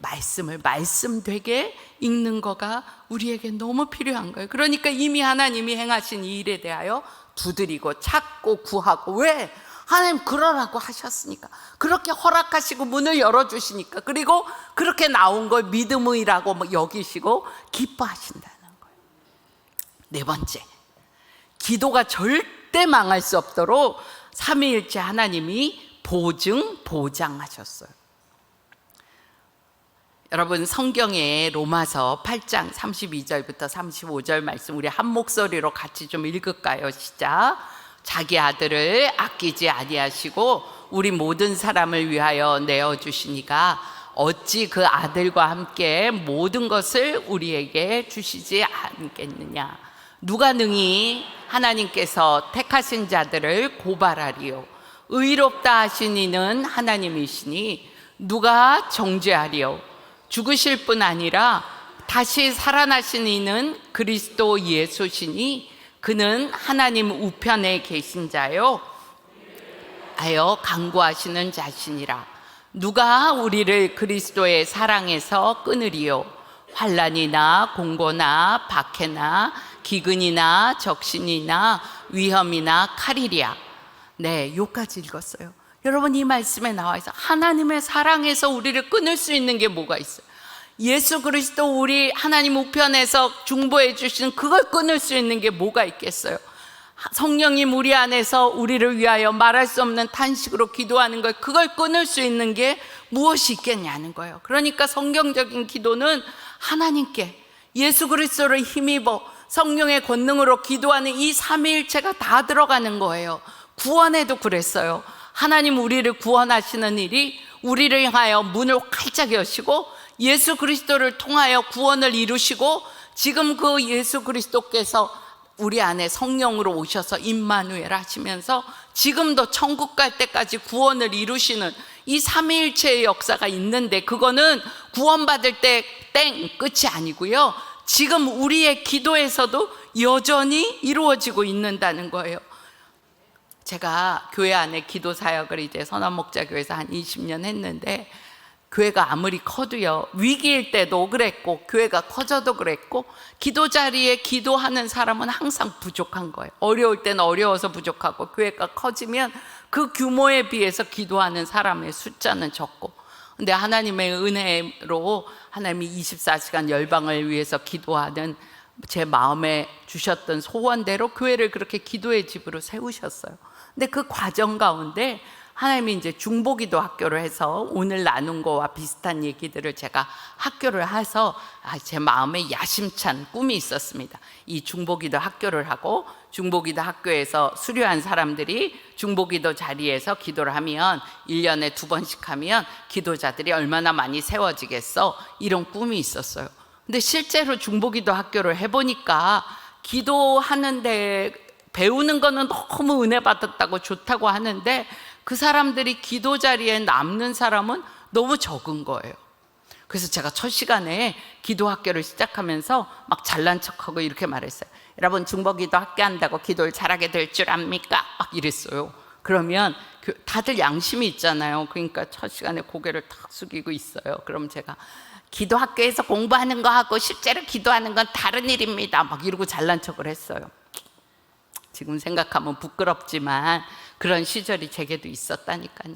말씀을 말씀되게 읽는 거가 우리에게 너무 필요한 거예요. 그러니까 이미 하나님이 행하신 이 일에 대하여 두드리고 찾고 구하고. 왜? 하나님 그러라고 하셨으니까. 그렇게 허락하시고 문을 열어주시니까. 그리고 그렇게 나온 걸 믿음이라고 여기시고 기뻐하신다는 거예요. 네 번째, 기도가 절대 망할 수 없도록 삼위일체 하나님이 보장하셨어요. 여러분, 성경에 로마서 8장 32절부터 35절 말씀 우리 한 목소리로 같이 좀 읽을까요? 시작. 자기 아들을 아끼지 아니하시고 우리 모든 사람을 위하여 내어주시니가 어찌 그 아들과 함께 모든 것을 우리에게 주시지 않겠느냐. 누가 능히 하나님께서 택하신 자들을 고발하리요. 의롭다 하신 이는 하나님이시니 누가 정죄하리요. 죽으실 뿐 아니라 다시 살아나신 이는 그리스도 예수시니 그는 하나님 우편에 계신 자요 하여 간구하시는 자시니라. 누가 우리를 그리스도의 사랑에서 끊으리요. 환난이나 공고나 박해나 기근이나 적신이나 위험이나 칼이랴. 네, 요까지 읽었어요. 여러분, 이 말씀에 나와 있어 하나님의 사랑에서 우리를 끊을 수 있는 게 뭐가 있어요? 예수 그리스도 우리 하나님 우편에서 중보해 주시는 그걸 끊을 수 있는 게 뭐가 있겠어요? 성령님 우리 안에서 우리를 위하여 말할 수 없는 탄식으로 기도하는 걸, 그걸 끊을 수 있는 게 무엇이 있겠냐는 거예요. 그러니까 성경적인 기도는 하나님께 예수 그리스도를 힘입어 성령의 권능으로 기도하는 이 삼위일체가 다 들어가는 거예요. 구원에도 그랬어요. 하나님 우리를 구원하시는 일이 우리를 향하여 문을 활짝 여시고 예수 그리스도를 통하여 구원을 이루시고, 지금 그 예수 그리스도께서 우리 안에 성령으로 오셔서 임마누엘 하시면서 지금도 천국 갈 때까지 구원을 이루시는 이 삼위일체의 역사가 있는데, 그거는 구원받을 때 땡 끝이 아니고요, 지금 우리의 기도에서도 여전히 이루어지고 있는다는 거예요. 제가 교회 안에 기도 사역을 이제 선한목자교회에서 한 20년 했는데, 교회가 아무리 커도요, 위기일 때도 그랬고 교회가 커져도 그랬고, 기도 자리에 기도하는 사람은 항상 부족한 거예요. 어려울 때는 어려워서 부족하고, 교회가 커지면 그 규모에 비해서 기도하는 사람의 숫자는 적고. 근데 하나님의 은혜로 하나님이 24시간 열방을 위해서 기도하는 제 마음에 주셨던 소원대로 교회를 그렇게 기도의 집으로 세우셨어요. 근데 그 과정 가운데 하나님이 이제 중보기도 학교를 해서 오늘 나눈 거와 비슷한 얘기들을 제가 학교를 해서 제 마음에 야심찬 꿈이 있었습니다. 이 중보기도 학교를 하고, 중보기도 학교에서 수료한 사람들이 중보기도 자리에서 기도를 하면 1년에 2번씩 하면 기도자들이 얼마나 많이 세워지겠어, 이런 꿈이 있었어요. 근데 실제로 중보기도 학교를 해보니까 기도하는데 배우는 거는 너무 은혜 받았다고 좋다고 하는데, 그 사람들이 기도 자리에 남는 사람은 너무 적은 거예요. 그래서 제가 첫 시간에 기도 학교를 시작하면서 막 잘난 척하고 이렇게 말했어요. 여러분, 중보기도 학교 한다고 기도를 잘하게 될 줄 압니까? 막 이랬어요. 그러면 다들 양심이 있잖아요. 그러니까 첫 시간에 고개를 탁 숙이고 있어요. 그럼 제가 기도 학교에서 공부하는 거하고 실제로 기도하는 건 다른 일입니다, 막 이러고 잘난 척을 했어요. 지금 생각하면 부끄럽지만 그런 시절이 제게도 있었다니까요.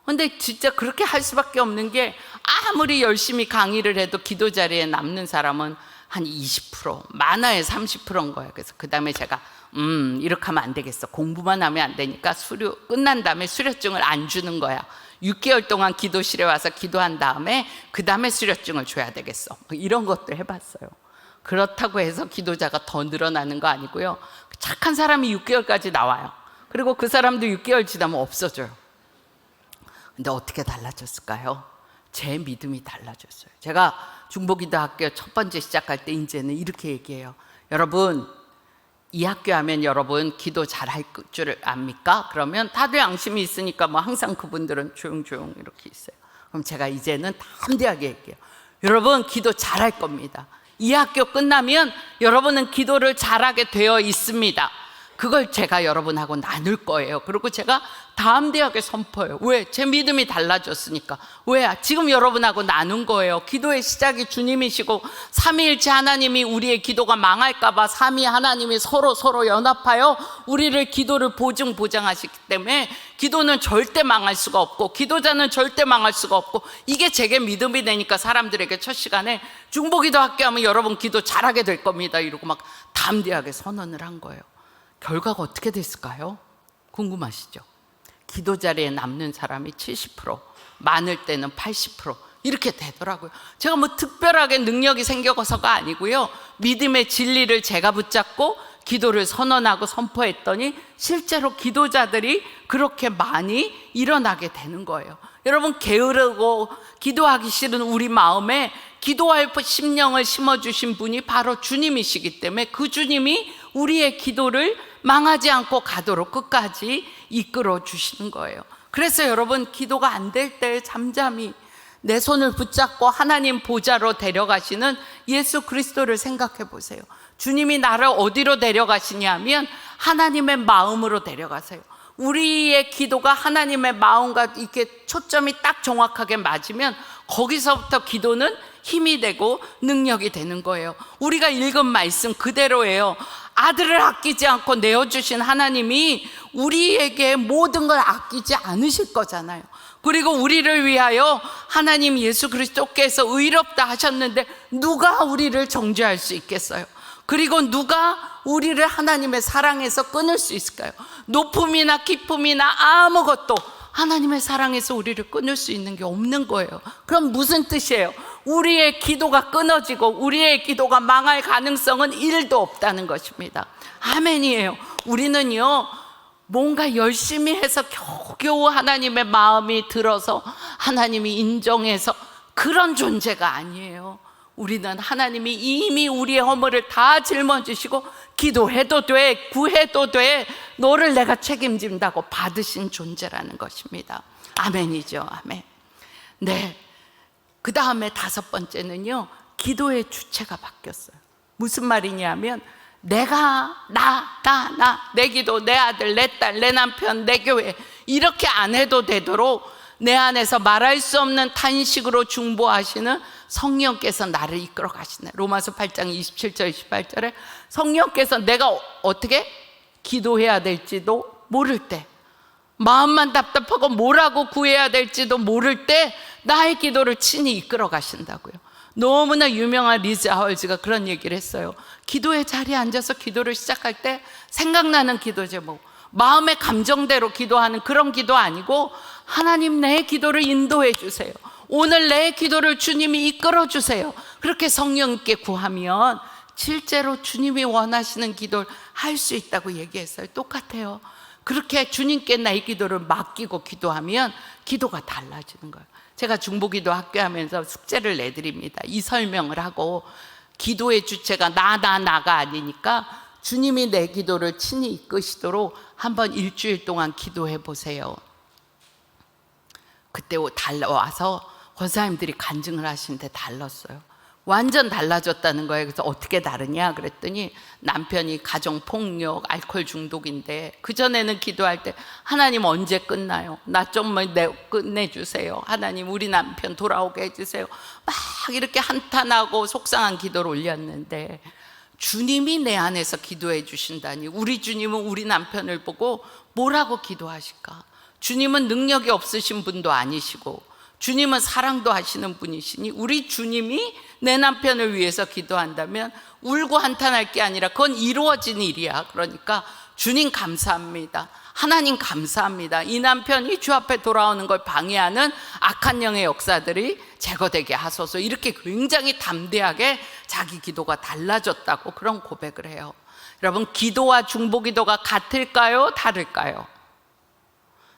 근데 진짜 그렇게 할 수밖에 없는 게, 아무리 열심히 강의를 해도 기도 자리에 남는 사람은 한 20%, 많아야 30%인 거예요. 그래서 그 다음에 제가 이렇게 하면 안 되겠어. 공부만 하면 안 되니까 수료 끝난 다음에 수료증을 안 주는 거야. 6개월 동안 기도실에 와서 기도한 다음에 그 다음에 수료증을 줘야 되겠어. 이런 것도 해봤어요. 그렇다고 해서 기도자가 더 늘어나는 거 아니고요. 착한 사람이 6개월까지 나와요. 그리고 그 사람도 6개월 지나면 없어져요. 근데 어떻게 달라졌을까요? 제 믿음이 달라졌어요. 제가 중보기도학교 첫 번째 시작할 때 이제는 이렇게 얘기해요. 여러분, 이 학교 하면 여러분 기도 잘할 줄 압니까? 그러면 다들 양심이 있으니까 뭐 항상 그분들은 조용조용 이렇게 있어요. 그럼 제가 이제는 담대하게 얘기해요. 여러분, 기도 잘할 겁니다. 이 학교 끝나면 여러분은 기도를 잘하게 되어 있습니다. 그걸 제가 여러분하고 나눌 거예요. 그리고 제가 담대하게 선포해요. 왜? 제 믿음이 달라졌으니까. 왜? 지금 여러분하고 나눈 거예요. 기도의 시작이 주님이시고 삼위일체 하나님이 우리의 기도가 망할까 봐 삼위 하나님이 서로 연합하여 우리를 기도를 보장하시기 때문에 기도는 절대 망할 수가 없고 기도자는 절대 망할 수가 없고, 이게 제게 믿음이 되니까 사람들에게 첫 시간에 중보기도 학교 하면 여러분 기도 잘하게 될 겁니다 이러고 막 담대하게 선언을 한 거예요. 결과가 어떻게 됐을까요? 궁금하시죠? 기도 자리에 남는 사람이 70%, 많을 때는 80% 이렇게 되더라고요. 제가 뭐 특별하게 능력이 생겨서가 아니고요. 믿음의 진리를 제가 붙잡고 기도를 선언하고 선포했더니 실제로 기도자들이 그렇게 많이 일어나게 되는 거예요. 여러분, 게으르고 기도하기 싫은 우리 마음에 기도할 심령을 심어주신 분이 바로 주님이시기 때문에 그 주님이 우리의 기도를 망하지 않고 가도록 끝까지 이끌어 주시는 거예요. 그래서 여러분, 기도가 안 될 때 잠잠히 내 손을 붙잡고 하나님 보좌로 데려가시는 예수 그리스도를 생각해 보세요. 주님이 나를 어디로 데려가시냐면 하나님의 마음으로 데려가세요. 우리의 기도가 하나님의 마음과 이렇게 초점이 딱 정확하게 맞으면 거기서부터 기도는 힘이 되고 능력이 되는 거예요. 우리가 읽은 말씀 그대로예요. 아들을 아끼지 않고 내어주신 하나님이 우리에게 모든 걸 아끼지 않으실 거잖아요. 그리고 우리를 위하여 하나님 예수 그리스도께서 의롭다 하셨는데 누가 우리를 정죄할 수 있겠어요? 그리고 누가 우리를 하나님의 사랑에서 끊을 수 있을까요? 높음이나 기쁨이나 아무것도 하나님의 사랑에서 우리를 끊을 수 있는 게 없는 거예요. 그럼 무슨 뜻이에요? 우리의 기도가 끊어지고 우리의 기도가 망할 가능성은 1도 없다는 것입니다. 아멘이에요. 우리는요, 뭔가 열심히 해서 겨우겨우 하나님의 마음이 들어서 하나님이 인정해서 그런 존재가 아니에요. 우리는 하나님이 이미 우리의 허물을 다 짊어지시고 기도해도 돼, 구해도 돼, 너를 내가 책임진다고 받으신 존재라는 것입니다. 아멘이죠. 아멘. 네. 그 다음에 5번째는요, 기도의 주체가 바뀌었어요. 무슨 말이냐면 내가 내 기도, 내 아들, 내 딸, 내 남편, 내 교회 이렇게 안 해도 되도록 내 안에서 말할 수 없는 탄식으로 중보하시는 성령께서 나를 이끌어 가시네. 로마서 8장 27절 28절에 성령께서 내가 어떻게 기도해야 될지도 모를 때, 마음만 답답하고 뭐라고 구해야 될지도 모를 때 나의 기도를 친히 이끌어 가신다고요. 너무나 유명한 리즈 하월즈가 그런 얘기를 했어요. 기도의 자리에 앉아서 기도를 시작할 때 생각나는 기도 제목, 마음의 감정대로 기도하는 그런 기도 아니고 하나님 내 기도를 인도해 주세요. 오늘 내 기도를 주님이 이끌어 주세요. 그렇게 성령께 구하면 실제로 주님이 원하시는 기도를 할 수 있다고 얘기했어요. 똑같아요. 그렇게 주님께 나의 기도를 맡기고 기도하면 기도가 달라지는 거예요. 제가 중보기도 학교 하면서 숙제를 내드립니다. 이 설명을 하고, 기도의 주체가 나가 아니니까 주님이 내 기도를 친히 이끄시도록 한번 일주일 동안 기도해 보세요. 그때 달려와서 권사님들이 간증을 하시는데 달랐어요. 완전 달라졌다는 거예요. 그래서 어떻게 다르냐 그랬더니 남편이 가정폭력, 알코올 중독인데 그전에는 기도할 때 하나님 언제 끝나요? 나 좀 끝내주세요. 하나님 우리 남편 돌아오게 해주세요. 막 이렇게 한탄하고 속상한 기도를 올렸는데 주님이 내 안에서 기도해 주신다니, 우리 주님은 우리 남편을 보고 뭐라고 기도하실까? 주님은 능력이 없으신 분도 아니시고 주님은 사랑도 하시는 분이시니 우리 주님이 내 남편을 위해서 기도한다면 울고 한탄할 게 아니라 그건 이루어진 일이야. 그러니까 주님 감사합니다. 하나님 감사합니다. 이 남편이 주 앞에 돌아오는 걸 방해하는 악한 영의 역사들이 제거되게 하소서. 이렇게 굉장히 담대하게 자기 기도가 달라졌다고 그런 고백을 해요. 여러분, 기도와 중보기도가 같을까요? 다를까요?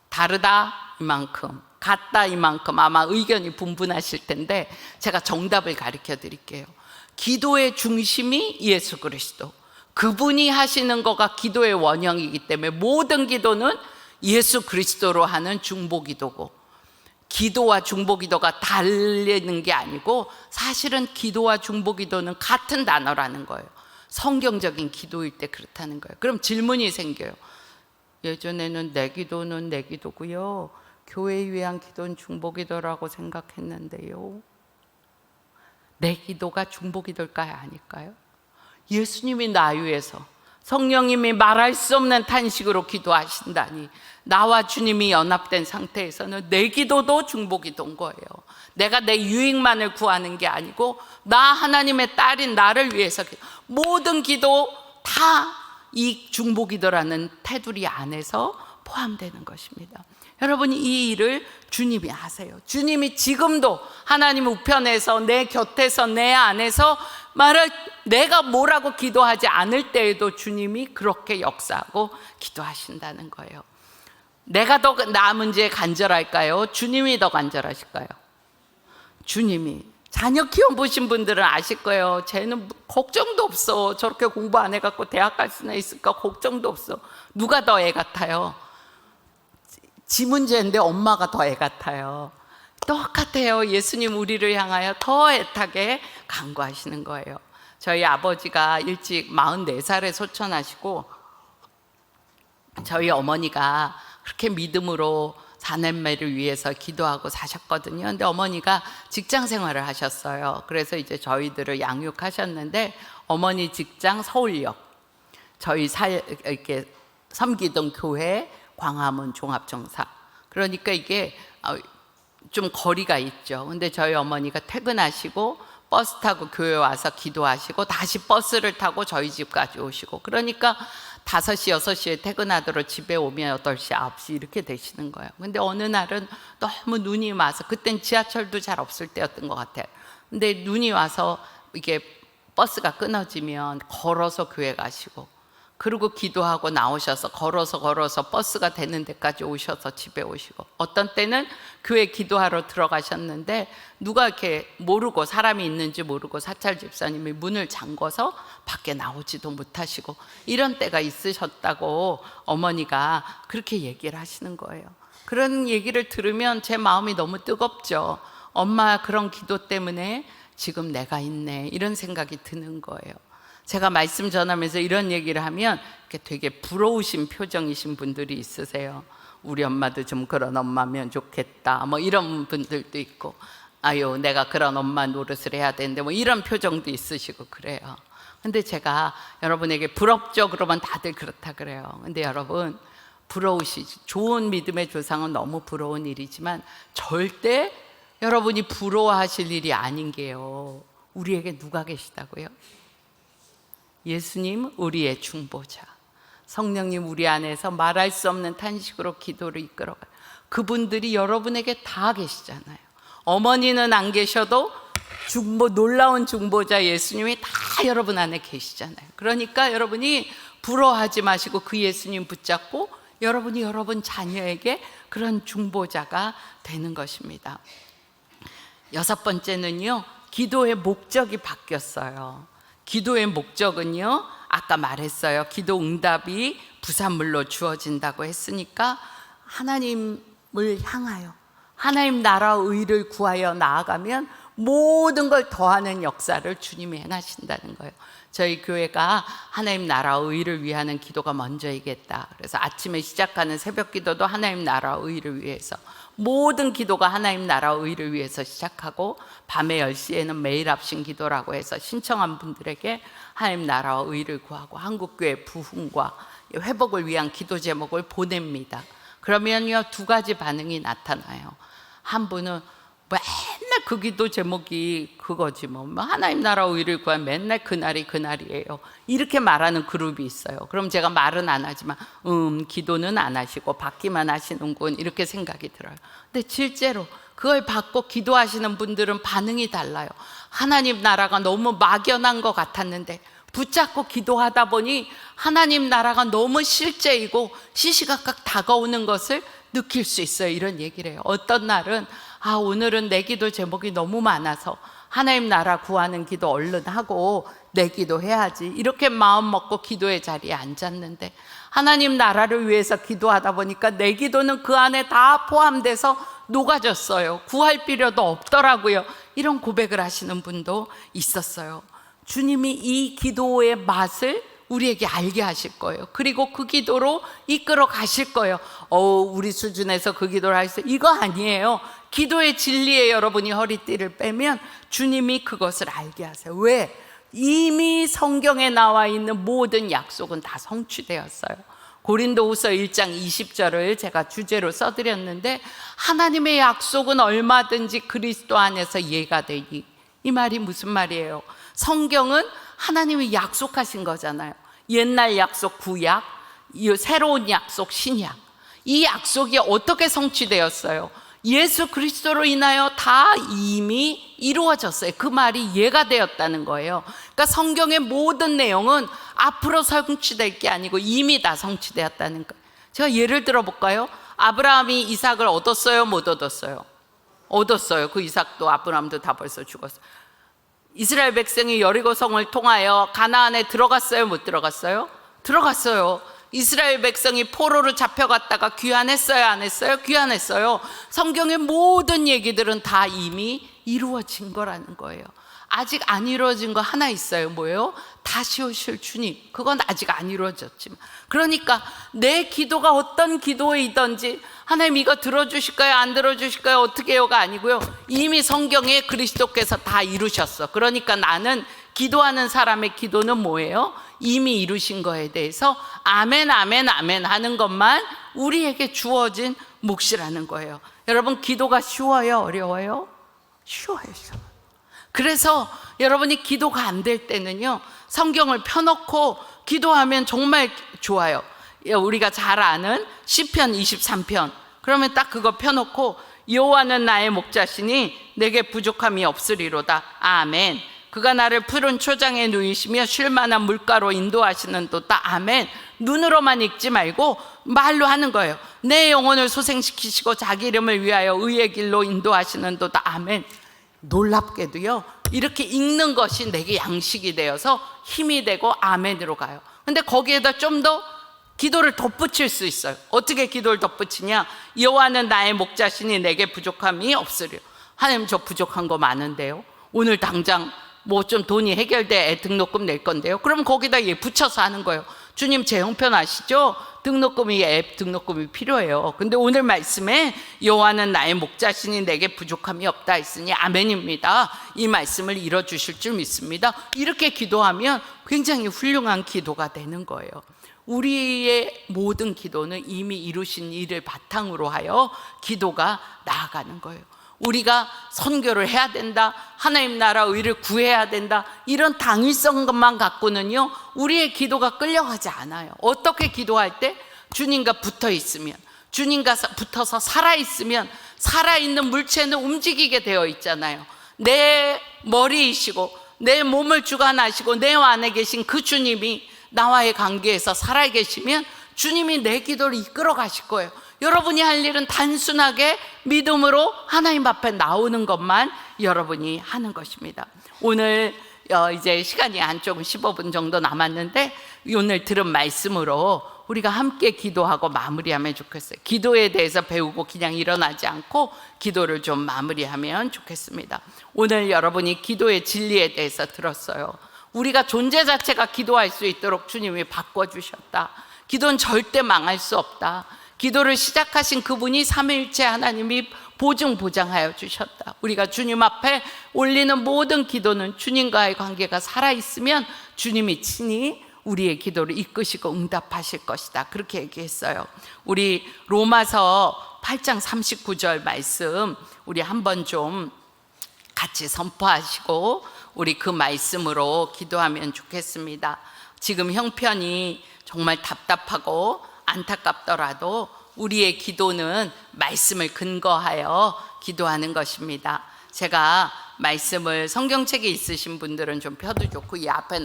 다르다 이만큼, 같다 이만큼 아마 의견이 분분하실 텐데 제가 정답을 가르쳐 드릴게요. 기도의 중심이 예수 그리스도, 그분이 하시는 거가 기도의 원형이기 때문에 모든 기도는 예수 그리스도로 하는 중보기도고, 기도와 중보기도가 다르는 게 아니고 사실은 기도와 중보기도는 같은 단어라는 거예요. 성경적인 기도일 때 그렇다는 거예요. 그럼 질문이 생겨요. 예전에는 내 기도는 내 기도고요, 교회에 위한 기도는 중보기도라고 생각했는데요. 내 기도가 중보기도일까요? 아닐까요? 예수님이 나 위해서 성령님이 말할 수 없는 탄식으로 기도하신다니, 나와 주님이 연합된 상태에서는 내 기도도 중보기도인 거예요. 내가 내 유익만을 구하는 게 아니고 나 하나님의 딸인 나를 위해서 모든 기도 다 이 중보기도라는 테두리 안에서 포함되는 것입니다. 여러분, 이 일을 주님이 하세요. 주님이 지금도 하나님 우편에서 내 곁에서 내 안에서 말을 내가 뭐라고 기도하지 않을 때에도 주님이 그렇게 역사하고 기도하신다는 거예요. 내가 더 나 문제에 간절할까요? 주님이 더 간절하실까요? 주님이. 자녀 키워보신 분들은 아실 거예요. 쟤는 걱정도 없어. 저렇게 공부 안 해갖고 대학 갈 수나 있을까 걱정도 없어. 누가 더 애 같아요? 지 문제인데 엄마가 더 애 같아요. 똑같아요. 예수님 우리를 향하여 더 애타게 간구하시는 거예요. 저희 아버지가 일찍 44살에 소천하시고 저희 어머니가 그렇게 믿음으로 사남매를 위해서 기도하고 사셨거든요. 근데 어머니가 직장 생활을 하셨어요. 그래서 이제 저희들을 양육하셨는데 어머니 직장 서울역, 저희 이렇게 섬기던 교회 광화문 종합정사. 그러니까 이게 좀 거리가 있죠. 근데 저희 어머니가 퇴근하시고 버스 타고 교회 와서 기도하시고 다시 버스를 타고 저희 집까지 오시고, 그러니까 5시, 6시에 퇴근하도록 집에 오면 8시, 9시 이렇게 되시는 거예요. 근데 어느 날은 너무 눈이 와서, 그땐 지하철도 잘 없을 때였던 것 같아요. 근데 눈이 와서 이게 버스가 끊어지면 걸어서 교회 가시고, 그리고 기도하고 나오셔서 걸어서 버스가 되는 데까지 오셔서 집에 오시고, 어떤 때는 교회 기도하러 들어가셨는데 누가 이렇게 모르고, 사람이 있는지 모르고 사찰 집사님이 문을 잠궈서 밖에 나오지도 못하시고, 이런 때가 있으셨다고 어머니가 그렇게 얘기를 하시는 거예요. 그런 얘기를 들으면 제 마음이 너무 뜨겁죠. 엄마 그런 기도 때문에 지금 내가 있네, 이런 생각이 드는 거예요. 제가 말씀 전하면서 이런 얘기를 하면 되게 부러우신 표정이신 분들이 있으세요. 우리 엄마도 좀 그런 엄마면 좋겠다, 뭐 이런 분들도 있고, 아유 내가 그런 엄마 노릇을 해야 되는데, 뭐 이런 표정도 있으시고 그래요. 근데 제가 여러분에게 부럽죠? 그러면 다들 그렇다 그래요. 근데 여러분, 부러우시지, 좋은 믿음의 조상은 너무 부러운 일이지만 절대 여러분이 부러워하실 일이 아닌 게요, 우리에게 누가 계시다고요? 예수님 우리의 중보자, 성령님 우리 안에서 말할 수 없는 탄식으로 기도를 이끌어가요. 그분들이 여러분에게 다 계시잖아요. 어머니는 안 계셔도 놀라운 중보자 예수님이 다 여러분 안에 계시잖아요. 그러니까 여러분이 부러워하지 마시고 그 예수님 붙잡고 여러분이 여러분 자녀에게 그런 중보자가 되는 것입니다. 6번째는요, 기도의 목적이 바뀌었어요. 기도의 목적은요, 아까 말했어요. 기도 응답이 부산물로 주어진다고 했으니까 하나님을 향하여 하나님 나라 의를 구하여 나아가면 모든 걸 더하는 역사를 주님이 행하신다는 거예요. 저희 교회가 하나님 나라 의를 위하는 기도가 먼저이겠다. 그래서 아침에 시작하는 새벽 기도도 하나님 나라 의를 위해서, 모든 기도가 하나님 나라 의를 위해서 시작하고, 밤에 10시에는 매일 합심 기도라고 해서 신청한 분들에게 하나님 나라 의를 구하고 한국교회 부흥과 회복을 위한 기도 제목을 보냅니다. 그러면요, 2가지 반응이 나타나요. 한 분은 맨날 그 기도 제목이 그거지 뭐 하나님 나라 의를 구하면 맨날 그날이 그날이에요 이렇게 말하는 그룹이 있어요. 그럼 제가 말은 안 하지만 기도는 안 하시고 받기만 하시는군 이렇게 생각이 들어요. 근데 실제로 그걸 받고 기도하시는 분들은 반응이 달라요. 하나님 나라가 너무 막연한 것 같았는데 붙잡고 기도하다 보니 하나님 나라가 너무 실제이고 시시각각 다가오는 것을 느낄 수 있어요. 이런 얘기를 해요. 어떤 날은 오늘은 내 기도 제목이 너무 많아서 하나님 나라 구하는 기도 얼른 하고 내 기도 해야지 이렇게 마음 먹고 기도의 자리에 앉았는데 하나님 나라를 위해서 기도하다 보니까 내 기도는 그 안에 다 포함돼서 녹아졌어요. 구할 필요도 없더라고요. 이런 고백을 하시는 분도 있었어요. 주님이 이 기도의 맛을 우리에게 알게 하실 거예요. 그리고 그 기도로 이끌어 가실 거예요. 우리 수준에서 그 기도를 하세요. 이거 아니에요. 기도의 진리에 여러분이 허리띠를 빼면 주님이 그것을 알게 하세요. 왜? 이미 성경에 나와 있는 모든 약속은 다 성취되었어요. 고린도후서 1장 20절을 제가 주제로 써드렸는데 하나님의 약속은 얼마든지 그리스도 안에서 예가 되니 이 말이 무슨 말이에요? 성경은 하나님이 약속하신 거잖아요. 옛날 약속 구약, 새로운 약속 신약. 이 약속이 어떻게 성취되었어요? 예수 그리스도로 인하여 다 이미 이루어졌어요. 그 말이 예가 되었다는 거예요. 그러니까 성경의 모든 내용은 앞으로 성취될 게 아니고 이미 다 성취되었다는 거예요. 제가 예를 들어 볼까요? 아브라함이 이삭을 얻었어요? 못 얻었어요? 얻었어요. 그 이삭도 아브라함도 다 벌써 죽었어요. 이스라엘 백성이 여리고성을 통하여 가나안에 들어갔어요? 못 들어갔어요? 들어갔어요. 이스라엘 백성이 포로로 잡혀갔다가 귀환했어요? 안 했어요? 귀환했어요. 성경의 모든 얘기들은 다 이미 이루어진 거라는 거예요. 아직 안 이루어진 거 하나 있어요. 뭐예요? 다시 오실 주님. 그건 아직 안 이루어졌지만, 그러니까 내 기도가 어떤 기도이든지 하나님 이거 들어주실까요? 안 들어주실까요? 어떻게 해요가 아니고요, 이미 성경에 그리스도께서 다 이루셨어. 그러니까 나는 기도하는 사람의 기도는 뭐예요? 이미 이루신 거에 대해서 아멘 아멘 아멘 하는 것만 우리에게 주어진 몫이라는 거예요. 여러분, 기도가 쉬워요? 어려워요? 쉬워요. 그래서 여러분이 기도가 안 될 때는요, 성경을 펴놓고 기도하면 정말 좋아요. 우리가 잘 아는 시편 23편, 그러면 딱 그거 펴놓고 여호와는 나의 목자시니 내게 부족함이 없으리로다. 아멘. 그가 나를 푸른 초장에 누이시며 쉴 만한 물가로 인도하시는 도다. 아멘. 눈으로만 읽지 말고 말로 하는 거예요. 내 영혼을 소생시키시고 자기 이름을 위하여 의의 길로 인도하시는 도다. 아멘. 놀랍게도요, 이렇게 읽는 것이 내게 양식이 되어서 힘이 되고 아멘으로 가요. 근데 거기에다 좀 더 기도를 덧붙일 수 있어요. 어떻게 기도를 덧붙이냐? 여호와는 나의 목자시니 내게 부족함이 없으리요. 하나님, 저 부족한 거 많은데요, 오늘 당장 뭐 좀 돈이 해결돼 애 등록금 낼 건데요. 그럼 거기다 얘 붙여서 하는 거예요. 주님, 제 형편 아시죠? 등록금이, 애 등록금이 필요해요. 근데 오늘 말씀에 여호와는 나의 목자시니 내게 부족함이 없다 했으니 아멘입니다. 이 말씀을 이뤄주실 줄 믿습니다. 이렇게 기도하면 굉장히 훌륭한 기도가 되는 거예요. 우리의 모든 기도는 이미 이루신 일을 바탕으로 하여 기도가 나아가는 거예요. 우리가 선교를 해야 된다, 하나님 나라 의를 구해야 된다, 이런 당위성 것만 갖고는요, 우리의 기도가 끌려가지 않아요. 어떻게 기도할 때? 주님과 붙어 있으면, 주님과 붙어서 살아있으면, 살아있는 물체는 움직이게 되어 있잖아요. 내 머리이시고 내 몸을 주관하시고 내 안에 계신 그 주님이 나와의 관계에서 살아계시면 주님이 내 기도를 이끌어 가실 거예요. 여러분이 할 일은 단순하게 믿음으로 하나님 앞에 나오는 것만 여러분이 하는 것입니다. 오늘 이제 시간이 한 조금 15분 정도 남았는데, 오늘 들은 말씀으로 우리가 함께 기도하고 마무리하면 좋겠어요. 기도에 대해서 배우고 그냥 일어나지 않고 기도를 좀 마무리하면 좋겠습니다. 오늘 여러분이 기도의 진리에 대해서 들었어요. 우리가 존재 자체가 기도할 수 있도록 주님이 바꿔주셨다. 기도는 절대 망할 수 없다. 기도를 시작하신 그분이 삼위일체 하나님이 보장하여 주셨다. 우리가 주님 앞에 올리는 모든 기도는 주님과의 관계가 살아있으면 주님이 친히 우리의 기도를 이끄시고 응답하실 것이다. 그렇게 얘기했어요. 우리 로마서 8장 39절 말씀 우리 한번 좀 같이 선포하시고 우리 그 말씀으로 기도하면 좋겠습니다. 지금 형편이 정말 답답하고 안타깝더라도 우리의 기도는 말씀을 근거하여 기도하는 것입니다. 제가 말씀을 성경책에 있으신 분들은 좀 펴도 좋고 이 앞에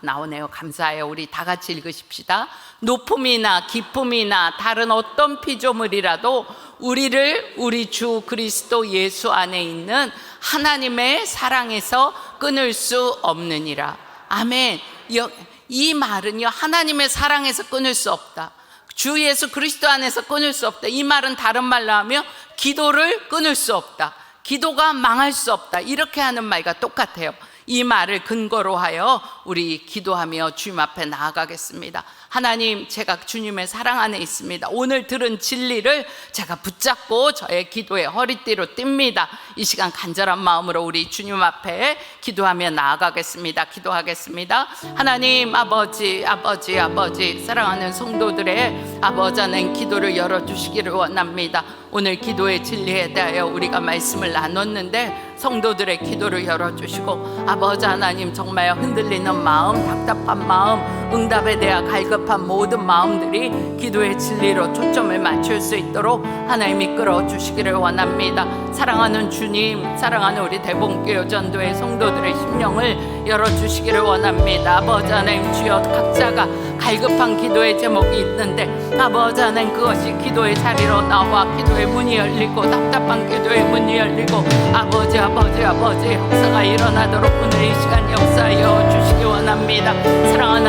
나오네요. 감사해요. 우리 다 같이 읽으십시다. 높음이나 깊음이나 다른 어떤 피조물이라도 우리를 우리 주 그리스도 예수 안에 있는 하나님의 사랑에서 끊을 수 없느니라. 아멘. 이 말은요, 하나님의 사랑에서 끊을 수 없다, 주 예수 그리스도 안에서 끊을 수 없다. 이 말은 다른 말로 하면 기도를 끊을 수 없다, 기도가 망할 수 없다, 이렇게 하는 말과 똑같아요. 이 말을 근거로 하여 우리 기도하며 주님 앞에 나아가겠습니다. 하나님, 제가 주님의 사랑 안에 있습니다. 오늘 들은 진리를 제가 붙잡고 저의 기도에 허리띠로 띱니다. 이 시간 간절한 마음으로 우리 주님 앞에 기도하며 나아가겠습니다. 기도하겠습니다. 하나님 아버지, 사랑하는 성도들의 아버지 하나님 기도를 열어주시기를 원합니다. 오늘 기도의 진리에 대하여 우리가 말씀을 나눴는데 성도들의 기도를 열어주시고 아버지 하나님, 정말 흔들리는 마음, 답답한 마음, 응답에 대한 갈급한 모든 마음들이 기도의 진리로 초점을 맞출 수 있도록 하나님 이끌어 주시기를 원합니다. 사랑하는 주님, 사랑하는 우리 대봉교회 전도의 성도들의 심령을 열어주시기를 원합니다. 아버지 하나님, 주여 각자가 갈급한 기도의 제목이 있는데 아버지 하나님, 그것이 기도의 자리로 나와 기도의 문이 열리고 답답한 기도의 문이 열리고 아버지 역사가 일어나도록 오늘 이 시간 역사하여 주시기 원합니다. 사랑하는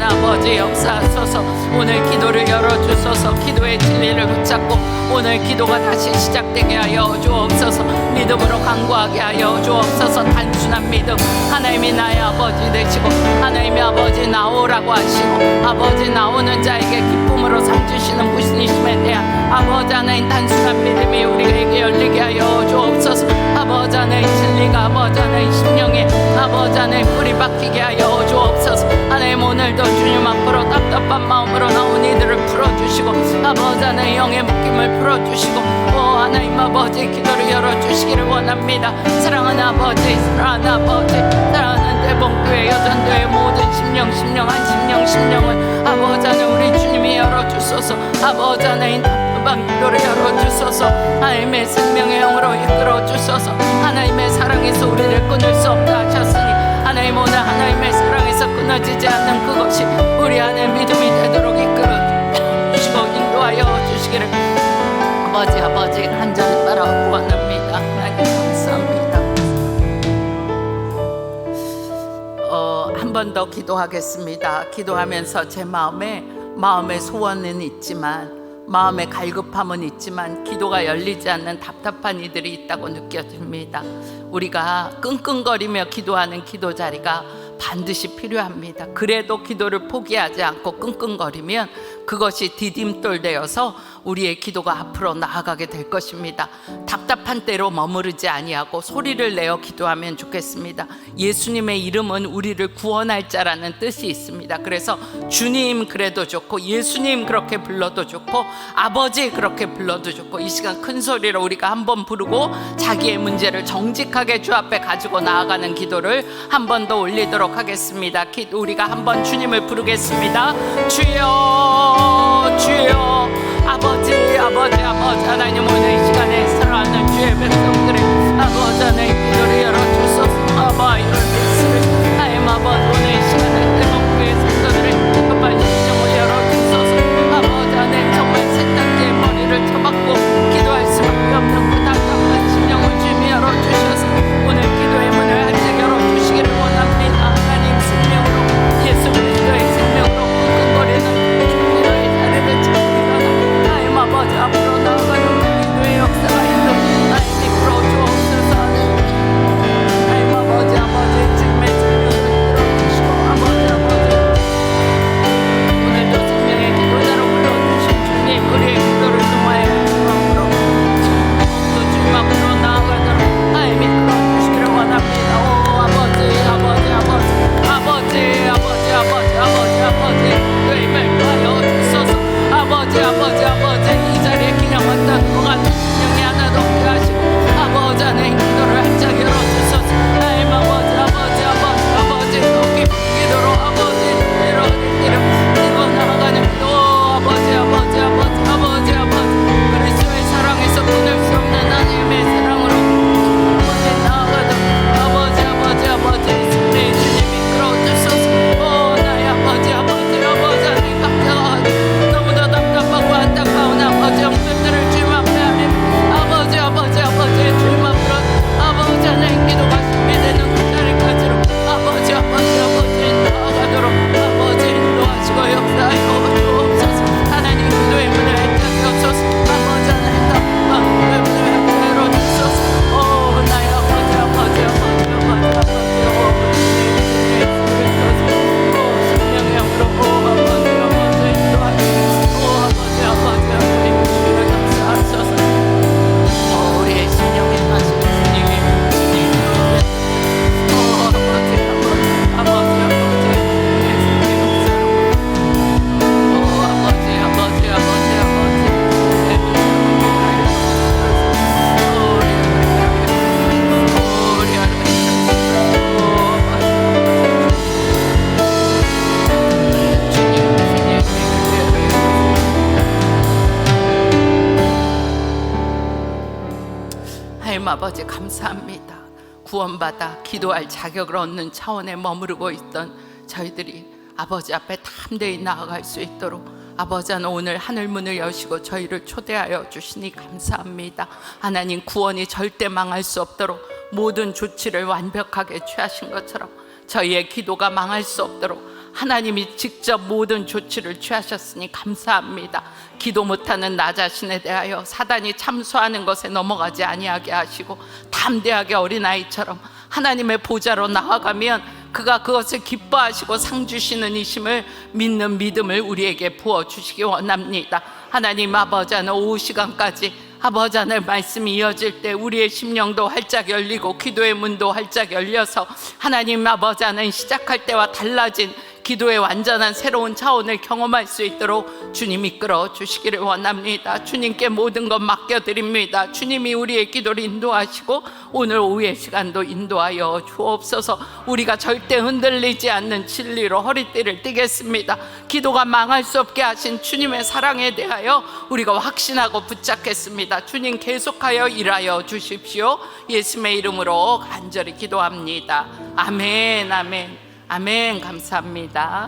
아버지 역사하소서. 오늘 기도를 열어주소서. 기도의 진리를 붙잡고 오늘 기도가 다시 시작되게 하여 주옵소서. 믿음으로 간구하게 하여 주옵소서. 단순한 믿음, 하나님이 나의 아버지 되시고 하나님의 아버지 나오라고 하시고 아버지 나오는 자에게 기쁨으로 삼주시는 분이심에 대한 아버지 하나님 단순한 믿음이 우리에게 열리게 하여 주옵소서. 아버지 하나님 진리가 아버지 하나님 심령에 아버지 하나님 뿌리 박히게 하여 주옵소서. 하나님, 오늘도 주님 앞으로 답답한 마음으로 나온 이들을 풀어주시고 아버지 하나님 영의 묶임을 풀어주시고 하나님 아버지 기도를 열어주시기를 원합니다. 사랑하는 아버지, 사랑하는 대봉교회 여전도의 모든 심령을 아버지 하나님 우리 주님이 열어주소서. 아버지 하나님 답답한 기도를 열어주소서. 하나님의 생명의 영으로 이끌어주소서. 하나님의 사랑에서 우리를 끊을 수 없다 하셨으니 하나님, 오늘 하나님의 사랑에서 끊어지지 않는 그것이 우리 안에 믿음이 되도록 이끌어주시고 인도하여 주시기를 아버지 간절히 바라고 원합니다. 하나님 감사합니다. 한 번 더 기도하겠습니다. 기도하면서 제 마음의 소원은 있지만 마음의 갈급함은 있지만 기도가 열리지 않는 답답한 이들이 있다고 느껴집니다. 우리가 끙끙거리며 기도하는 기도 자리가 반드시 필요합니다. 그래도 기도를 포기하지 않고 끙끙거리면 그것이 디딤돌 되어서 우리의 기도가 앞으로 나아가게 될 것입니다. 답답한 때로 머무르지 아니하고 소리를 내어 기도하면 좋겠습니다. 예수님의 이름은 우리를 구원할 자라는 뜻이 있습니다. 그래서 주님 그래도 좋고 예수님 그렇게 불러도 좋고 아버지 그렇게 불러도 좋고 이 시간 큰 소리로 우리가 한번 부르고 자기의 문제를 정직하게 주 앞에 가지고 나아가는 기도를 한 번 더 올리도록 하겠습니다. 우리가 한번 주님을 부르겠습니다. 주여 주여 아버지 하나님, 오늘 이 시간에 사랑하는 주의 백성들의 아버지 하나님 기도를 열어주소서. 아바 열어주시를 하나님 아버지, 오늘 이 시간에 대목교의 성도들의 급한 심령을 열어주소서. 아버지 하나님, 정말 세탁기의 머리를 쳐박고 기도할 수밖에 없는 그 답답한 심령을 주님이 열어주셔서 오늘 기도의 문을 활짝 열어주시기를 원합니다. 하나님 생명으로 예수 그리스도의 생명으로 끙끙거리는 기도의 자리를 찾고 일어나 아버지 앞으로 나아가는 기도의 역사가 있도록 하나님 이끌어 주옵소서. 하나님 아버지 주님의 생명을 들어주시고 아버지 감사합니다. 구원받아 기도할 자격을 얻는 차원에 머무르고 있던 저희들이 아버지 앞에 담대히 나아갈 수 있도록 아버지는 오늘 하늘문을 여시고 저희를 초대하여 주시니 감사합니다. 하나님, 구원이 절대 망할 수 없도록 모든 조치를 완벽하게 취하신 것처럼 저희의 기도가 망할 수 없도록 하나님이 직접 모든 조치를 취하셨으니 감사합니다. 기도 못하는 나 자신에 대하여 사단이 참소하는 것에 넘어가지 아니하게 하시고 담대하게 어린아이처럼 하나님의 보좌로 나아가면 그가 그것을 기뻐하시고 상 주시는 이심을 믿는 믿음을 우리에게 부어주시기 원합니다. 하나님 아버지, 오후 시간까지 아버지 하늘 말씀이 이어질 때 우리의 심령도 활짝 열리고 기도의 문도 활짝 열려서 하나님 아버지 하늘 시작할 때와 달라진 기도의 완전한 새로운 차원을 경험할 수 있도록 주님 이끌어 주시기를 원합니다. 주님께 모든 것 맡겨드립니다. 주님이 우리의 기도를 인도하시고 오늘 오후의 시간도 인도하여 주옵소서. 우리가 절대 흔들리지 않는 진리로 허리띠를 띠겠습니다. 기도가 망할 수 없게 하신 주님의 사랑에 대하여 우리가 확신하고 붙잡겠습니다. 주님 계속하여 일하여 주십시오. 예수님의 이름으로 간절히 기도합니다. 아멘, 아멘, 아멘. 감사합니다.